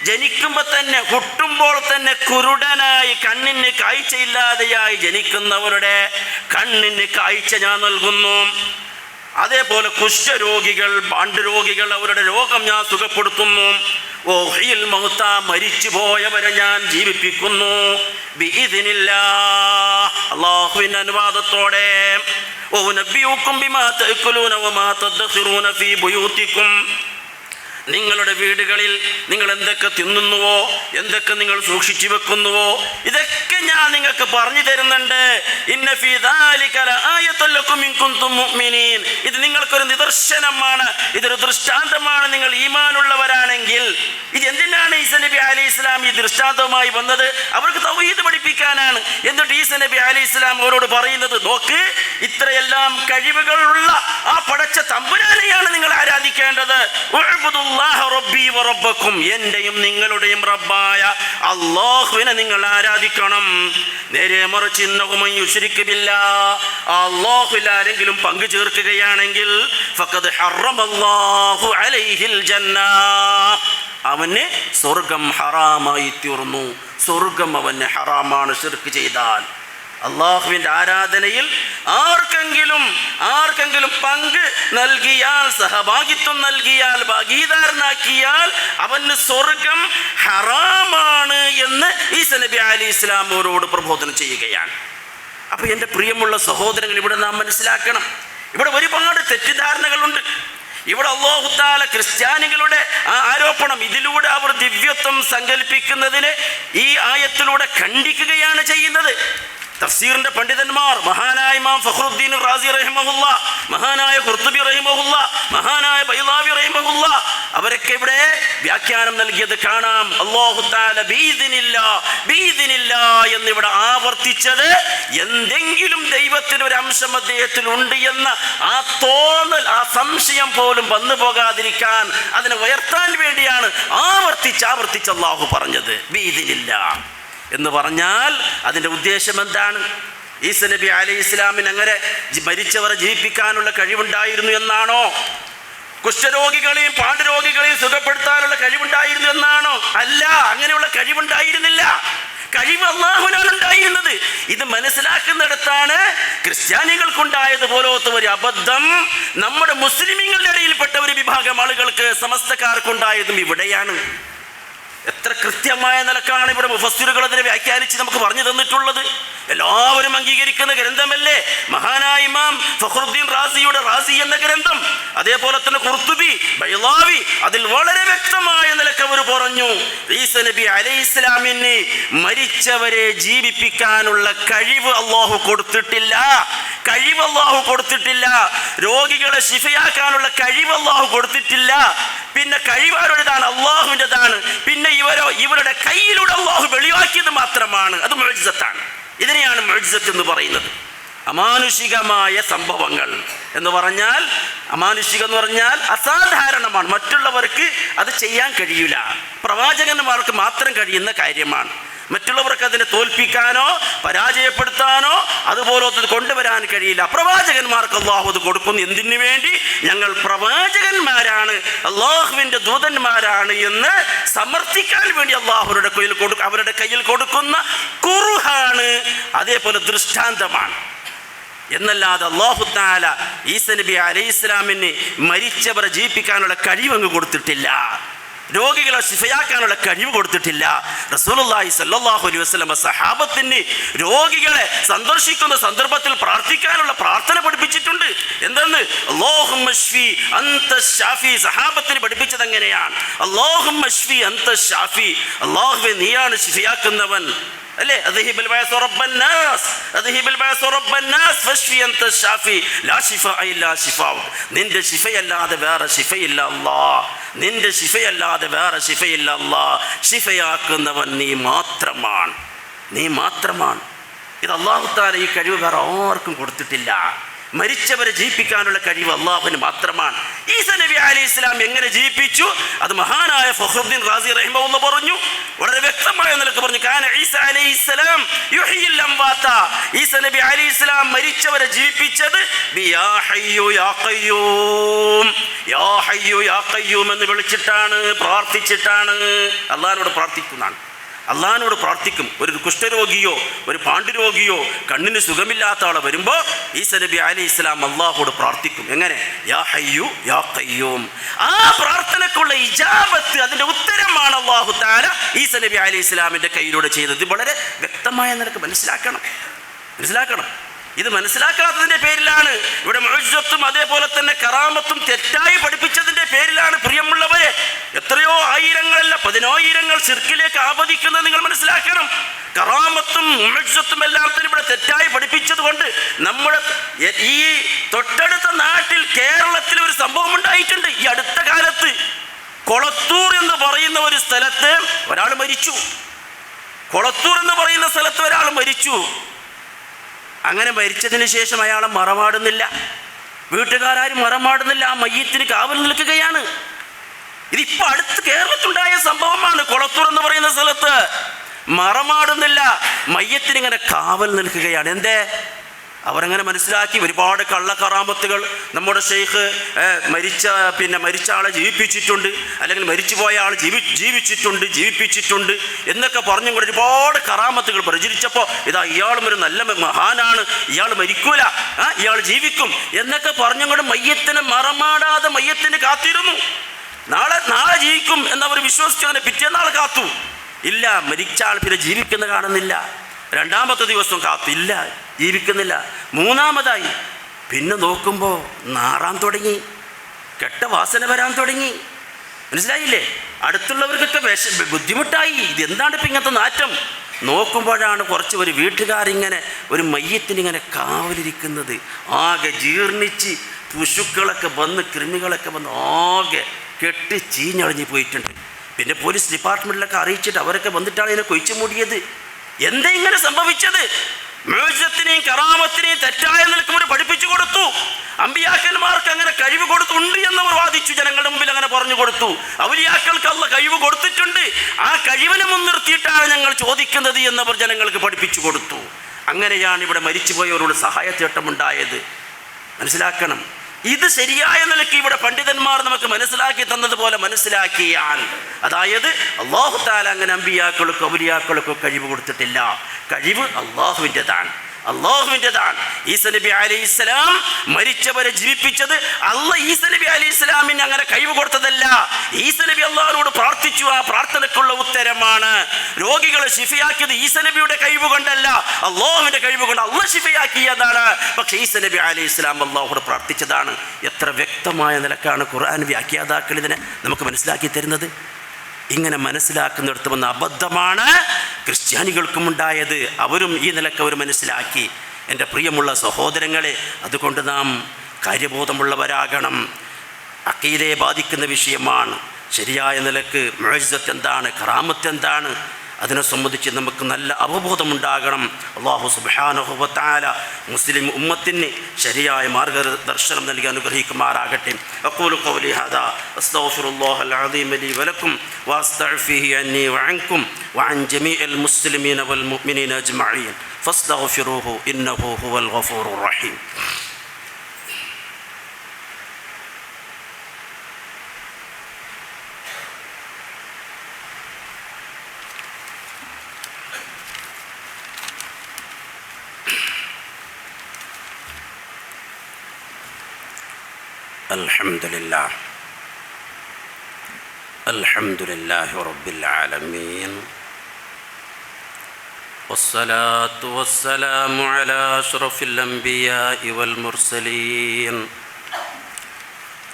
ജനിക്കുമ്പോൾ തന്നെ, ಹುಟ್ಟುമ്പോൾ തന്നെ കുരുടനായി, കണ്ണിന് കാഴ്ചയില്ലാതെയായി ജനിക്കുന്നവരുടെ കണ്ണിന് കാഴ്ച ഞാൻ നൽകുന്നു. അതേപോലെ കുഷ്ഠരോഗികൾ, പാണ്ഡുരോഗികൾ, അവരുടെ രോഗം ഞാൻ സുഖപ്പെടുത്തുന്നു. വഹ്യിൽ മൗത, മരിച്ചു പോയവരെ ഞാൻ ജീവിപ്പിക്കുന്നു. ബിഇദ്നില്ലാഹ്, അല്ലാഹുവിൻ്റെ അനുവാദത്തോടെ. വഉനബ്ബിഉകും ബിമാ തഅകുലൂന വമാ തദ്ഖിറൂന ഫീ ബുയൂതികും, നിങ്ങളുടെ വീടുകളിൽ നിങ്ങൾ എന്തൊക്കെ തിന്നുന്നുവോ, എന്തൊക്കെ നിങ്ങൾ സൂക്ഷിച്ചു വെക്കുന്നുവോ, ഇതൊക്കെ ഞാൻ നിങ്ങൾക്ക് പറഞ്ഞു തരുന്നുണ്ട്. ഇന്ന ഫീ ദാലിക ലആയത്തുൻ ലക്കും ഇൻ കുൻതും മുഅ്മിനീൻ, ഇത് നിങ്ങൾക്കൊരു നിദർശനമാണ്, ഇതൊരു ദൃഷ്ടാന്തമാണ് നിങ്ങൾ ഈമാനുള്ളവരാണെങ്കിൽ. ഇത് എന്തിനാണ് ഈസാ നബി അലൈഹിസ്സലാം ഈ ദൃഷ്ടാന്തവുമായി വന്നത്? അവർക്ക് തൗഹീദ് പഠിപ്പിക്കാനാണ്. എന്നിട്ട് ഈസാ നബി അലൈഹിസ്സലാം അവരോട് പറയുന്നത്, നോക്ക്, ഇത്രയെല്ലാം കഴിവുകളുള്ള ആ പടച്ച തമ്പുരാനെയാണ് നിങ്ങൾ ആരാധിക്കേണ്ടത്. റബ്ബി വ റബ്ബക്കും, എന്റെയും നിങ്ങളുടെയും റബ്ബായ അല്ലാഹുവിനെ നിങ്ങൾ ആരാധിക്കണം. നേരെ മറിച്ച് ഇന്നഹു മൻ യുശ്രിക് ബില്ലാഹ്, അല്ലാഹുവിൽ ആരെങ്കിലും പങ്കു ചേർക്കുകയാണെങ്കിൽ ഫഖദ് ഹറമല്ലാഹു അലൈഹിൽ ജന്ന, അവന് സ്വർഗം ഹറാമായി തീർന്നു. സ്വർഗം അവന് ഹറാമാണ് ശിർക്ക് ചെയ്താൽ. അള്ളാഹുവിൻ്റെ ആരാധനയിൽ ആർക്കെങ്കിലും പങ്ക് നൽകിയാൽ, സഹഭാഗിത്വം നൽകിയാൽ, ഭാഗീദാരനാക്കിയാൽ അവന് സ്വർഗം ഹറാമാണ് എന്ന് ഈസാ നബി അലൈഹിസ്സലാം അവരോട് പ്രബോധനം ചെയ്യുകയാണ്. അപ്പോൾ എൻ്റെ പ്രിയമുള്ള സഹോദരങ്ങൾ, ഇവിടെ നാം മനസ്സിലാക്കണം, ഇവിടെ ഒരുപാട് തെറ്റിദ്ധാരണകളുണ്ട്. ഇവിടെ അല്ലാഹു തആല ക്രിസ്ത്യാനികളുടെ ആരോപണം, ഇതിലൂടെ അവർ ദിവ്യത്വം സങ്കല്പിക്കുന്നതിന് ഈ ആയത്തിലൂടെ ഖണ്ഡിക്കുകയാണ് ചെയ്യുന്നത്. തഫ്സീറിന്റെ പണ്ഡിതന്മാർ, മഹാനായ ഇമാം ഫഖ്റുദ്ദീൻ റാസി റഹിമഹുല്ലാ, മഹാനായ ഖുർത്തുബി റഹിമഹുല്ലാ, മഹാനായ ബൈളാവി റഹിമഹുല്ലാ, അവരൊക്കെ ഇവിടെ വ്യാഖ്യാനം നൽകിയത് കാണാം. അല്ലാഹു തആല ബിഇദ്നില്ലാ എന്നിവിടെ ആവർത്തിച്ചത് എന്തെങ്കിലും ദൈവത്തിന് ഒരു അംശം അദ്ദേഹത്തിൽ ഉണ്ട് എന്ന ആ തോന്നൽ, ആ സംശയം പോലും വന്നു പോകാതിരിക്കാൻ, അതിനെ ഉയർത്താൻ വേണ്ടിയാണ് ആവർത്തിച്ച് അല്ലാഹു പറഞ്ഞത് ബിഇദ്നില്ലാ എന്ന് പറഞ്ഞാൽ അതിൻ്റെ ഉദ്ദേശം എന്താണ്? ഈസാ നബി അലൈഹിസ്സലാമിന് അങ്ങനെ മരിച്ചവരെ ജീവിപ്പിക്കാനുള്ള കഴിവുണ്ടായിരുന്നു എന്നാണോ? കുഷ്ഠരോഗികളെയും പാണ്ഡുരോഗികളെയും സുഖപ്പെടുത്താനുള്ള കഴിവുണ്ടായിരുന്നു എന്നാണോ? അല്ല, അങ്ങനെയുള്ള കഴിവുണ്ടായിരുന്നില്ല. കഴിവ് അല്ലാഹുവിനാണ് ഉണ്ടായിരുന്നത്. ഇത് മനസ്സിലാക്കുന്നിടത്താണ് ക്രിസ്ത്യാനികൾക്കുണ്ടായതുപോലത്തെ ഒരു അബദ്ധം നമ്മുടെ മുസ്ലിമീങ്ങളുടെ ഇടയിൽപ്പെട്ട ഒരു വിഭാഗം ആളുകൾക്ക്, സമസ്തക്കാർക്കുണ്ടായതും ഇവിടെയാണ്. എത്ര കൃത്യമായ നിലക്കാണ് ഇവിടെ മുഫസ്സിറുകൾ അതിനെ വ്യാഖ്യാനിച്ച് നമുക്ക് പറഞ്ഞു തന്നിട്ടുള്ളത്. എല്ലാവരും അംഗീകരിക്കുന്ന ഗ്രന്ഥമല്ലേ മഹാനായ ഇമാം ഫഖ്റുദ്ദീൻ റാസിയുടെ റാസി എന്ന ഗ്രന്ഥം. അതേപോലെ തന്നെ ഖുർത്തുബി, ബൈളാവി അതിൽ വളരെ വ്യക്തമായ നിലക്ക് അവർ പറഞ്ഞു, ഈസാ നബി അലൈഹിസ്സലാമിന് മരിച്ചവരെ ജീവിപ്പിക്കാനുള്ള കഴിവ് അല്ലാഹു കൊടുത്തിട്ടില്ല. രോഗികളെ ശിഫയാക്കാനുള്ള കഴിവ് അല്ലാഹു കൊടുത്തിട്ടില്ല. പിന്നെ കഴിവ് ആരുടേതാണ്? അല്ലാഹുവിൻ്റെതാണ്. പിന്നെ ഇവരുടെ കയ്യിലൂടെ അല്ലാഹു വെളിവാക്കിയത് മാത്രമാണ്. അത് മുഅ്ജിസത്താണ്. ഇതിനെയാണ് മുഅ്ജിസത്ത് എന്ന് പറയുന്നത്. അമാനുഷികമായ സംഭവങ്ങൾ എന്ന് പറഞ്ഞാൽ, അമാനുഷികം എന്ന് പറഞ്ഞാൽ അസാധാരണമാണ്, മറ്റുള്ളവർക്ക് അത് ചെയ്യാൻ കഴിയില്ല. പ്രവാചകന്മാർക്ക് മാത്രം കഴിയുന്ന കാര്യമാണ്. മറ്റുള്ളവർക്ക് അതിനെ തോൽപ്പിക്കാനോ പരാജയപ്പെടുത്താനോ അതുപോലെ കൊണ്ടുവരാൻ കഴിയില്ല. പ്രവാചകന്മാർക്ക് അല്ലാഹു അത് കൊടുക്കുന്നു. എന്തിനു വേണ്ടി? ഞങ്ങൾ പ്രവാചകന്മാരാണ്, അല്ലാഹുവിൻ്റെ ദൂതന്മാരാണ് എന്ന് സമർത്ഥിക്കാൻ വേണ്ടി അവരുടെ കയ്യിൽ കൊടുക്കുന്ന ഖുർആനാണ്, അതേപോലെ ദൃഷ്ടാന്തമാണ്. എന്നല്ലാതെ അല്ലാഹു തആല ഈസാ നബി അലൈഹിസ്സലാമിന് മരിച്ചവരെ ജീവിപ്പിക്കാനുള്ള കഴിവങ്ങ് കൊടുത്തിട്ടില്ല. രോഗികളെ ശിഫയാക്കാനുള്ള കഴിവ് കൊടുത്തിട്ടില്ല. റസൂലുള്ളാഹി സ്വല്ലല്ലാഹു അലൈഹി വസല്ലം സഹാബത്തിന് രോഗികളെ സന്ദർശിക്കുന്ന സന്ദർഭത്തിൽ പ്രാർത്ഥിക്കാനുള്ള പ്രാർത്ഥന പഠിപ്പിച്ചിട്ടുണ്ട്. എന്തെന്ന്? അല്ലാഹുമ്മ ശ്ഫി അൻത ശാഫി. സഹാബത്തിന് പഠിപ്പിച്ചത് എങ്ങനെയാണ്? അല്ലാഹുമ്മ ശ്ഫി അൻത ശാഫി, അല്ലാഹുവേ നീയാണ് ശിഫയാക്കുന്നവൻ അല്ലേ? അദ്ഹിബൽ ബഅസ റബ്ബന്നാസ്, അദ്ഹിബൽ ബഅസ റബ്ബന്നാസ് ഫശ്ഫി അൻത ശാഫി ലാ ശിഫാഅ ഇല്ലാ ശിഫാഉക്. നിന്റെ ശിഫയല്ലാതെ വേറെ ശിഫയില്ല അല്ലാഹ്, നിന്റെ ശിഫയല്ലാതെ വേറെ ശിഫയില്ല അല്ലാഹ്. ശിഫയാക്കുന്നവൻ നീ മാത്രമാണ്, നീ മാത്രമാണ്. ഇത് അല്ലാഹു തആല ഈ കഴിവ് വേറെ ആർക്കും കൊടുത്തിട്ടില്ല. മരിച്ചവരെ ജീവിപ്പിക്കാനുള്ള കഴിവ് അല്ലാഹുവിന് മാത്രമാണ്. ഈസാ നബി അലൈഹിസ്സലാം എങ്ങനെ ജീവിപ്പിച്ചു? അത് മഹാനായ ഫഖ്റുദ്ദീൻ റാസി റഹിമഹുല്ലാഹ് പറഞ്ഞു, വളരെ വ്യക്തമായ നിലക്ക് പറഞ്ഞു. കാന ഈസാ അലൈഹിസ്സലാം യുഹ്യിൽ അംവാത. ഈസാ നബി അലൈഹിസ്സലാം മരിച്ചവരെ ജീവിപ്പിച്ചത് യാ ഹയ്യു യാ ഖയ്യൂം, യാ ഹയ്യു യാ ഖയ്യൂം എന്ന് വിളിച്ചിട്ടാണ്, പ്രാർത്ഥിച്ചിട്ടാണ്. അല്ലാഹുവോട് പ്രാർത്ഥിക്കുന്നതാണ്, അള്ളാഹിനോട് പ്രാർത്ഥിക്കും. ഒരു കുഷ്ഠരോഗിയോ ഒരു പാണ്ഡുരോഗിയോ കണ്ണിന് സുഖമില്ലാത്ത ആളെ വരുമ്പോൾ ഈസാ നബി അലൈഹിസ്സലാം അള്ളാഹുവോട് പ്രാർത്ഥിക്കും. എങ്ങനെ? യാ ഹയ്യു യാ ഖയ്യൂം. ആ പ്രാർത്ഥനക്കുള്ള ഇജാബത്ത്, അതിൻ്റെ ഉത്തരമാണ് അല്ലാഹു തആല ഈസാ നബി അലൈഹിസ്സലാമിൻ്റെ കയ്യിലൂടെ ചെയ്തത്. വളരെ വ്യക്തമായ നിനക്ക് മനസ്സിലാക്കണം. ഇത് മനസ്സിലാക്കാത്തതിൻ്റെ പേരിലാണ് ഇവിടെ മുഅ്ജിസത്തും അതേപോലെ തന്നെ കറാമത്തും തെറ്റായി പഠിപ്പിച്ചതിൻ്റെ പേരിലാണ് പ്രിയമുള്ളവരെ എത്രയോ ആയിരങ്ങളല്ല പതിനായിരങ്ങൾ ശിർക്കിലേക്ക് ആപതിക്കുന്നത് നിങ്ങൾ മനസ്സിലാക്കണം. കറാമത്തും മുഅ്ജിസത്തും എല്ലാം തന്നെ ഇവിടെ തെറ്റായി പഠിപ്പിച്ചത് കൊണ്ട് നമ്മുടെ ഈ തൊട്ടടുത്ത നാട്ടിൽ കേരളത്തിൽ ഒരു സംഭവം ഉണ്ടായിട്ടുണ്ട്. ഈ അടുത്ത കാലത്ത് കൊളത്തൂർ എന്ന് പറയുന്ന ഒരു സ്ഥലത്ത് ഒരാൾ മരിച്ചു. കൊളത്തൂർ എന്ന് പറയുന്ന സ്ഥലത്ത് ഒരാൾ മരിച്ചു. അങ്ങനെ മരിച്ചതിന് ശേഷം അയാളെ മറമാടുന്നില്ല, വീട്ടുകാരും മറമാടുന്നില്ല, ആ മയ്യത്തിന് കാവൽ നിൽക്കുകയാണ്. ഇതിപ്പോൾ അടുത്ത് കേരളത്തിലുണ്ടായ സംഭവമാണ്. കൊളത്തൂർ എന്ന് പറയുന്ന സ്ഥലത്ത് മറമാടുന്നില്ല, മയ്യത്തിനിങ്ങനെ കാവൽ നിൽക്കുകയാണ്. എന്തേ? അവരങ്ങനെ മനസ്സിലാക്കി ഒരുപാട് കള്ളക്കറാമത്തുകൾ നമ്മുടെ ഷെയ്ഖ് മരിച്ച ആളെ ജീവിപ്പിച്ചിട്ടുണ്ട്, അല്ലെങ്കിൽ മരിച്ചുപോയ ആൾ ജീവിപ്പിച്ചിട്ടുണ്ട് എന്നൊക്കെ പറഞ്ഞും കൂടെ ഒരുപാട് കറാമത്തുകൾ പ്രചരിച്ചപ്പോൾ ഇതാ ഇയാളും ഒരു നല്ല മഹാനാണ്, ഇയാൾ മരിക്കൂല, ഇയാൾ ജീവിക്കും എന്നൊക്കെ പറഞ്ഞും കൂടെ മയ്യത്തിനെ മറമാടാതെ മയ്യത്തിന് കാത്തിരുന്നു. നാളെ ജീവിക്കും എന്നവർ വിശ്വസിച്ചു. അങ്ങനെ പിറ്റേന്നാൾ കാത്തു. ഇല്ല, മരിച്ച ആൾ പിന്നെ ജീവിക്കുന്ന കാണുന്നില്ല. രണ്ടാമത്തെ ദിവസം കാത്തു, ഇല്ല, ജീവിക്കുന്നില്ല. മൂന്നാമതായി പിന്നെ നോക്കുമ്പോൾ നാറാൻ തുടങ്ങി, കെട്ട വാസന വരാൻ തുടങ്ങി. മനസ്സിലായില്ലേ? അടുത്തുള്ളവർക്കൊക്കെ ബുദ്ധിമുട്ടായി. ഇതെന്താണ് ഇപ്പം ഇങ്ങനത്തെ നാറ്റം? നോക്കുമ്പോഴാണ് കുറച്ച് ഒരു വീട്ടുകാരിങ്ങനെ ഒരു മയ്യത്തിനിങ്ങനെ കാവലിരിക്കുന്നത്. ആകെ ജീർണിച്ച് പശുക്കളൊക്കെ വന്ന് കൃമികളൊക്കെ വന്ന് ആകെ കെട്ടി ചീഞ്ഞളിഞ്ഞ് പോയിട്ടുണ്ട്. പിന്നെ പോലീസ് ഡിപ്പാർട്ട്മെൻറ്റിലൊക്കെ അറിയിച്ചിട്ട് അവരൊക്കെ വന്നിട്ടാണ് ഇതിനെ കൊഴിച്ചു മൂടിയത്. എന്താ ഇങ്ങനെ സംഭവിച്ചത്? മുഅ്ജിസത്തിനെയും കറാമത്തിനെയും തെറ്റായ നിലക്ക് പഠിപ്പിച്ചു കൊടുത്തു. അമ്പിയാക്കന്മാർക്ക് അങ്ങനെ കഴിവ് കൊടുത്തുണ്ട് എന്നവർ വാദിച്ചു, ജനങ്ങളുടെ മുമ്പിൽ അങ്ങനെ പറഞ്ഞു കൊടുത്തു. ഔലിയാക്കൾക്ക് അല്ലാഹ് കഴിവ് കൊടുത്തിട്ടുണ്ട്, ആ കഴിവിനെ മുൻനിർത്തിയിട്ടാണ് ഞങ്ങൾ ചോദിക്കുന്നത് എന്നവർ ജനങ്ങൾക്ക് പഠിപ്പിച്ചു കൊടുത്തു. അങ്ങനെയാണ് ഇവിടെ മരിച്ചുപോയവരോട് സഹായത്തേട്ടമുണ്ടായത്. മനസ്സിലാക്കണം. ഇത് ശരിയായ നിലയ്ക്ക് ഇവിടെ പണ്ഡിതന്മാർ നമുക്ക് മനസ്സിലാക്കി തന്നതുപോലെ മനസ്സിലാക്കിയാൽ, അതായത് അല്ലാഹു തആല അങ്ങനെ അമ്പിയാക്കൾക്കോ ഔലിയാക്കൾക്കോ കഴിവ് കൊടുത്തിട്ടില്ല. കഴിവ് അല്ലാഹുവിൻ്റെതാണ്. ഈസാ നബി അലൈഹിസ്സലാം മരിച്ചവരെ ജീവിപ്പിച്ചത് അല്ലാഹ് ഈസാ നബി അലൈഹിസ്സലാമിന് അങ്ങനെ കഴിവ് കൊടുത്തതല്ല. ഈസാ നബി അല്ലാഹുവോട് പ്രാർത്ഥിച്ചു, ആ പ്രാർത്ഥനയ്ക്കുള്ള ഉത്തരമാണ്. രോഗികളെ ശിഫയാക്കിയത് ഈസാ നബിയുടെ കഴിവ് കൊണ്ടല്ല, അല്ലാഹുവിൻ്റെ കഴിവ് കൊണ്ട് അല്ലാഹ് ശിഫയാക്കിയതാണ്. പക്ഷേ ഈസാ നബി അലൈഹിസ്സലാം അല്ലാഹുവോട് പ്രാർത്ഥിച്ചതാണ്. എത്ര വ്യക്തമായ നിലക്കാണ് ഖുർആൻ വ്യാഖ്യാതാക്കൾ ഇതിനെ നമുക്ക് മനസ്സിലാക്കി തരുന്നത്. ഇങ്ങനെ മനസ്സിലാക്കുന്നിടത്ത് വന്ന അബദ്ധമാണ് ക്രിസ്ത്യാനികൾക്കും ഉണ്ടായത്. അവരും ഈ നിലക്ക് അവർ മനസ്സിലാക്കി. എൻ്റെ പ്രിയമുള്ള സഹോദരങ്ങളെ, അതുകൊണ്ട് നാം കാര്യബോധമുള്ളവരാകണം. അഖീദയെ ബാധിക്കുന്ന വിഷയമാണ്. ശരിയായ നിലക്ക് മുഅ്ജിസത്ത് എന്താണ്, കറാമത്ത് എന്താണ്, അതിനെ സംബന്ധിച്ച് നമുക്ക് നല്ല അവബോധമുണ്ടാകണം. അല്ലാഹു സുബ്ഹാനഹു വ തആല മുസ്ലിം ഉമ്മത്തിന് ശരിയായ മാർഗദർശനം നൽകി അനുഗ്രഹിക്കുമാറാകട്ടെ. അഖൂലു ഖൗലി ഹാദാ അസ്തഗ്ഫിറുല്ലാഹൽ അസീം ലി വലക്കും വഅസ്തഗ്ഫിഹി അന്നി വഅൻകും വഅൻ ജമീഇൽ മുസ്ലിമീന വൽ മുഅ്മിനീന അജ്മഈൻ ഫസ്തഗ്ഫിറൂഹു ഇന്നഹു ഹുവൽ ഗഫൂറുർ റഹീം. الحمد لله الحمد لله رب العالمين والصلاة والسلام على أشرف الأنبياء والمرسلين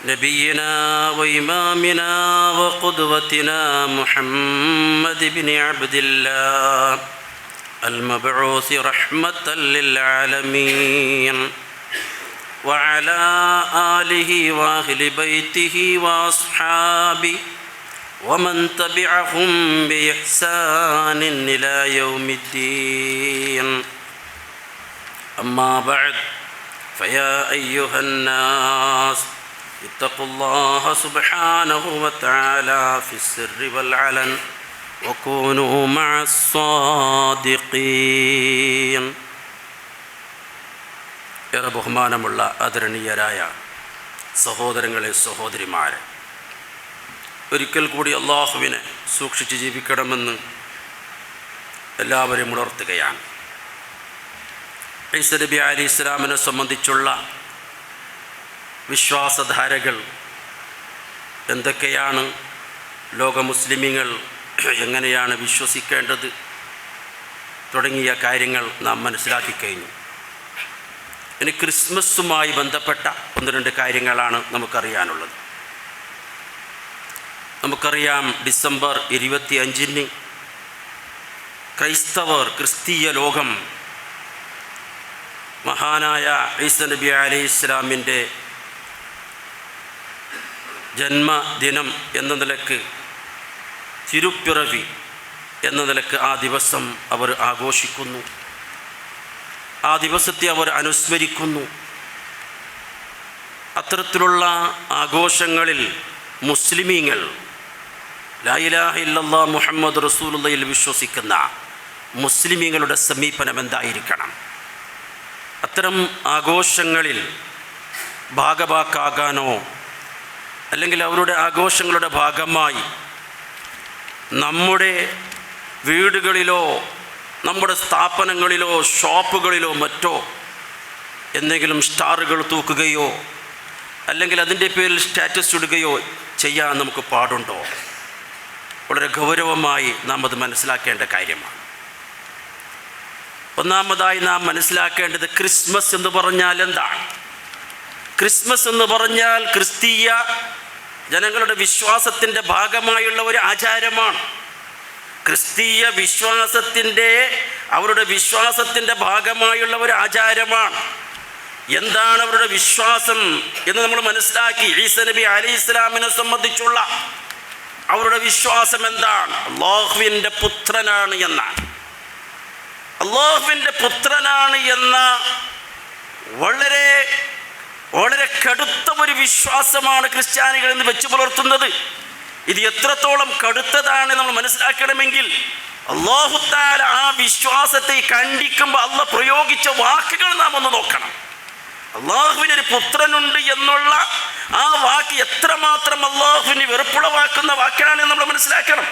نبينا وإمامنا وقدوتنا محمد بن عبد الله المبعوث رحمة للعالمين وعلى آله وأهل بيته وأصحابه ومن تبعهم بإحسان إلى يوم الدين أما بعد فيا أيها الناس اتقوا الله سبحانه وتعالى في السر والعلن وكونوا مع الصادقين. ഏറെ ബഹുമാനമുള്ള ആദരണീയരായ സഹോദരങ്ങളെ സഹോദരിമാരെ, ഒരിക്കൽ കൂടി അള്ളാഹുവിനെ സൂക്ഷിച്ച് ജീവിക്കണമെന്ന് എല്ലാവരെയും ഉണർത്തുകയാണ്. ഈസാ നബി അലൈഹി ഇസ്ലാമിനെ സംബന്ധിച്ചുള്ള വിശ്വാസധാരകൾ എന്തൊക്കെയാണ്, ലോക മുസ്ലിമീങ്ങൾ എങ്ങനെയാണ് വിശ്വസിക്കേണ്ടത് തുടങ്ങിയ കാര്യങ്ങൾ നാം മനസ്സിലാക്കി കഴിഞ്ഞു. ഇനി ക്രിസ്മസുമായി ബന്ധപ്പെട്ട ഒന്ന് രണ്ട് കാര്യങ്ങളാണ് നമുക്കറിയാനുള്ളത്. നമുക്കറിയാം, ഡിസംബർ 25 ക്രിസ്തീയ ലോകം മഹാനായ ഈസാ നബി അലൈഹി ഇസ്ലാമിൻ്റെ ജന്മദിനം എന്ന നിലക്ക്, തിരുപ്പിറവി എന്ന നിലക്ക് ആ ദിവസം അവർ ആഘോഷിക്കുന്നു, ആ ദിവസത്തെ അവർ അനുസ്മരിക്കുന്നു. അത്തരത്തിലുള്ള ആഘോഷങ്ങളിൽ മുസ്ലിമീങ്ങൾ ലാ ഇലാഹ ഇല്ലല്ലാഹ് മുഹമ്മദ് റസൂലുള്ളാഹിൽ വിശ്വസിക്കുന്ന മുസ്ലിമീങ്ങളുടെ സമീപനം എന്തായിരിക്കണം? അത്തരം ആഘോഷങ്ങളിൽ ഭാഗഭാക്കാകാനോ അല്ലെങ്കിൽ അവരുടെ ആഘോഷങ്ങളുടെ ഭാഗമായി നമ്മുടെ വീടുകളിലോ നമ്മുടെ സ്ഥാപനങ്ങളിലോ ഷോപ്പുകളിലോ മറ്റോ എന്തെങ്കിലും സ്റ്റാറുകൾ തൂക്കുകയോ അല്ലെങ്കിൽ അതിൻ്റെ പേരിൽ സ്റ്റാറ്റസ് ഇടുകയോ ചെയ്യാൻ നമുക്ക് പാടുണ്ടോ? വളരെ ഗൗരവമായി നാം അത് മനസ്സിലാക്കേണ്ട കാര്യമാണ്. ഒന്നാമതായി നാം മനസ്സിലാക്കേണ്ടത് ക്രിസ്മസ് എന്ന് പറഞ്ഞാൽ എന്താണ്? ക്രിസ്മസ് എന്ന് പറഞ്ഞാൽ ക്രിസ്തീയ ജനങ്ങളുടെ വിശ്വാസത്തിൻ്റെ ഭാഗമായുള്ള ഒരു ആചാരമാണ്. ക്രിസ്തീയ അവരുടെ വിശ്വാസത്തിൻ്റെ ഭാഗമായുള്ള ഒരു ആചാരമാണ്. എന്താണ് അവരുടെ വിശ്വാസം എന്ന് നമ്മൾ മനസ്സിലാക്കി. ഈസാ നബി അലൈഹി ഇസ്ലാമിനെ സംബന്ധിച്ചുള്ള അവരുടെ വിശ്വാസം എന്താണ്? അല്ലാഹുവിൻ്റെ പുത്രനാണ് എന്നാണ്. അല്ലാഹുവിൻ്റെ പുത്രനാണ് എന്ന വളരെ വളരെ കടുത്ത ഒരു വിശ്വാസമാണ് ക്രിസ്ത്യാനികൾ ഇന്ന് വെച്ചു പുലർത്തുന്നത്. ഇത് എത്രത്തോളം കടുത്തതാണ് നമ്മൾ മനസ്സിലാക്കണമെങ്കിൽ അല്ലാഹു തആല ആ വിശ്വാസത്തെ ಖಂಡಿക്കുമ്പോൾ അല്ലാഹ് പ്രയോഗിച്ച വാക്കുകൾ നാം ഒന്ന് നോക്കണം. അല്ലാഹുവിനൊരു പുത്രനുണ്ട് എന്നുള്ള ആ വാക്ക് എത്രമാത്രം അല്ലാഹുവിന് വെറുപ്പുളവാക്കുന്ന വാക്കാണ് നമ്മൾ മനസ്സിലാക്കണം.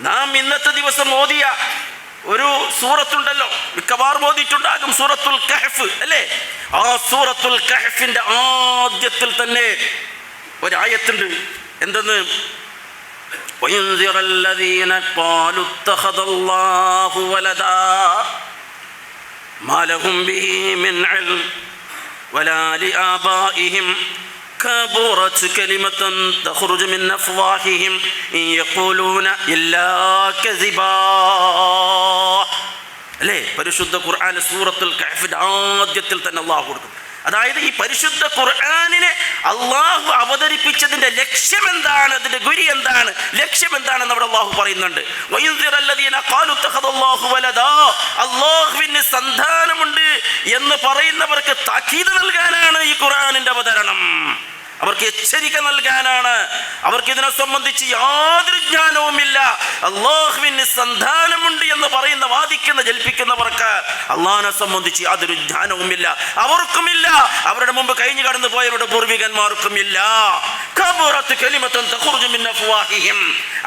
നാം ഇന്നത്തെ ദിവസം ഓതിയ ഒരു സൂറത്തുണ്ടല്ലോ, മിക്കവാറും ഓതിയിട്ടുണ്ടാകും, സൂറത്തുൽ കഹ്ഫ് അല്ലേ? ആ സൂറത്തുൽ കഹ്ഫിൻ്റെ ആദ്യത്തിൽ തന്നെ ഒരായത്തുണ്ട്. എന്തെന്ന്? وَيُنذِرَ الَّذِينَ قَالُوا اتَّخَذَ اللَّهُ وَلَدًا مَا لَهُم بِهِ مِنْ عِلْمٍ وَلَا لِآبَائِهِمْ كَبُرَتْ كَلِمَةً تَخْرُجُ مِنْ أَفْوَاهِهِمْ إِنْ يَقُولُونَ إِلَّا كَذِبًا. അല്ലേ? പരിശുദ്ധ ഖുർആൻ സൂറത്തുൽ കഹ്ഫിന്റെ ആദ്യത്തിൽ തന്നെ അല്ലാഹു കൊടുക്കും. അതായത് ഈ പരിശുദ്ധ ഖുർആനിനെ അള്ളാഹു അവതരിപ്പിച്ചതിൻ്റെ ലക്ഷ്യം എന്താണ്, അതിൻ്റെ ഗുരി എന്താണ്, ലക്ഷ്യം എന്താണെന്ന് അവിടെ അള്ളാഹു പറയുന്നുണ്ട്. അള്ളാഹുവിന് സന്താനമുണ്ട് എന്ന് പറയുന്നവർക്ക് താക്കീത് നൽകാനാണ് ഈ ഖുർആനിൻ്റെ അവതരണം. അവർക്ക് എച്ചരിക്ക നൽകാനാണ്. അവർക്ക് ഇതിനെ സംബന്ധിച്ച് യാതൊരു ജ്ഞാനവുമില്ല. അല്ലാഹുവിന് സന്താനമുണ്ട് എന്ന് പറയുന്ന വാദിക്കുന്ന ജൽപ്പിക്കുന്നവർക്ക് അള്ളാഹിനെ സംബന്ധിച്ച് യാതൊരു ജ്ഞാനവുമില്ല, അവർക്കുമില്ല, അവരുടെ മുമ്പ് കഴിഞ്ഞു കടന്നു പോയവരുടെ പൂർവികന്മാർക്കുമില്ല.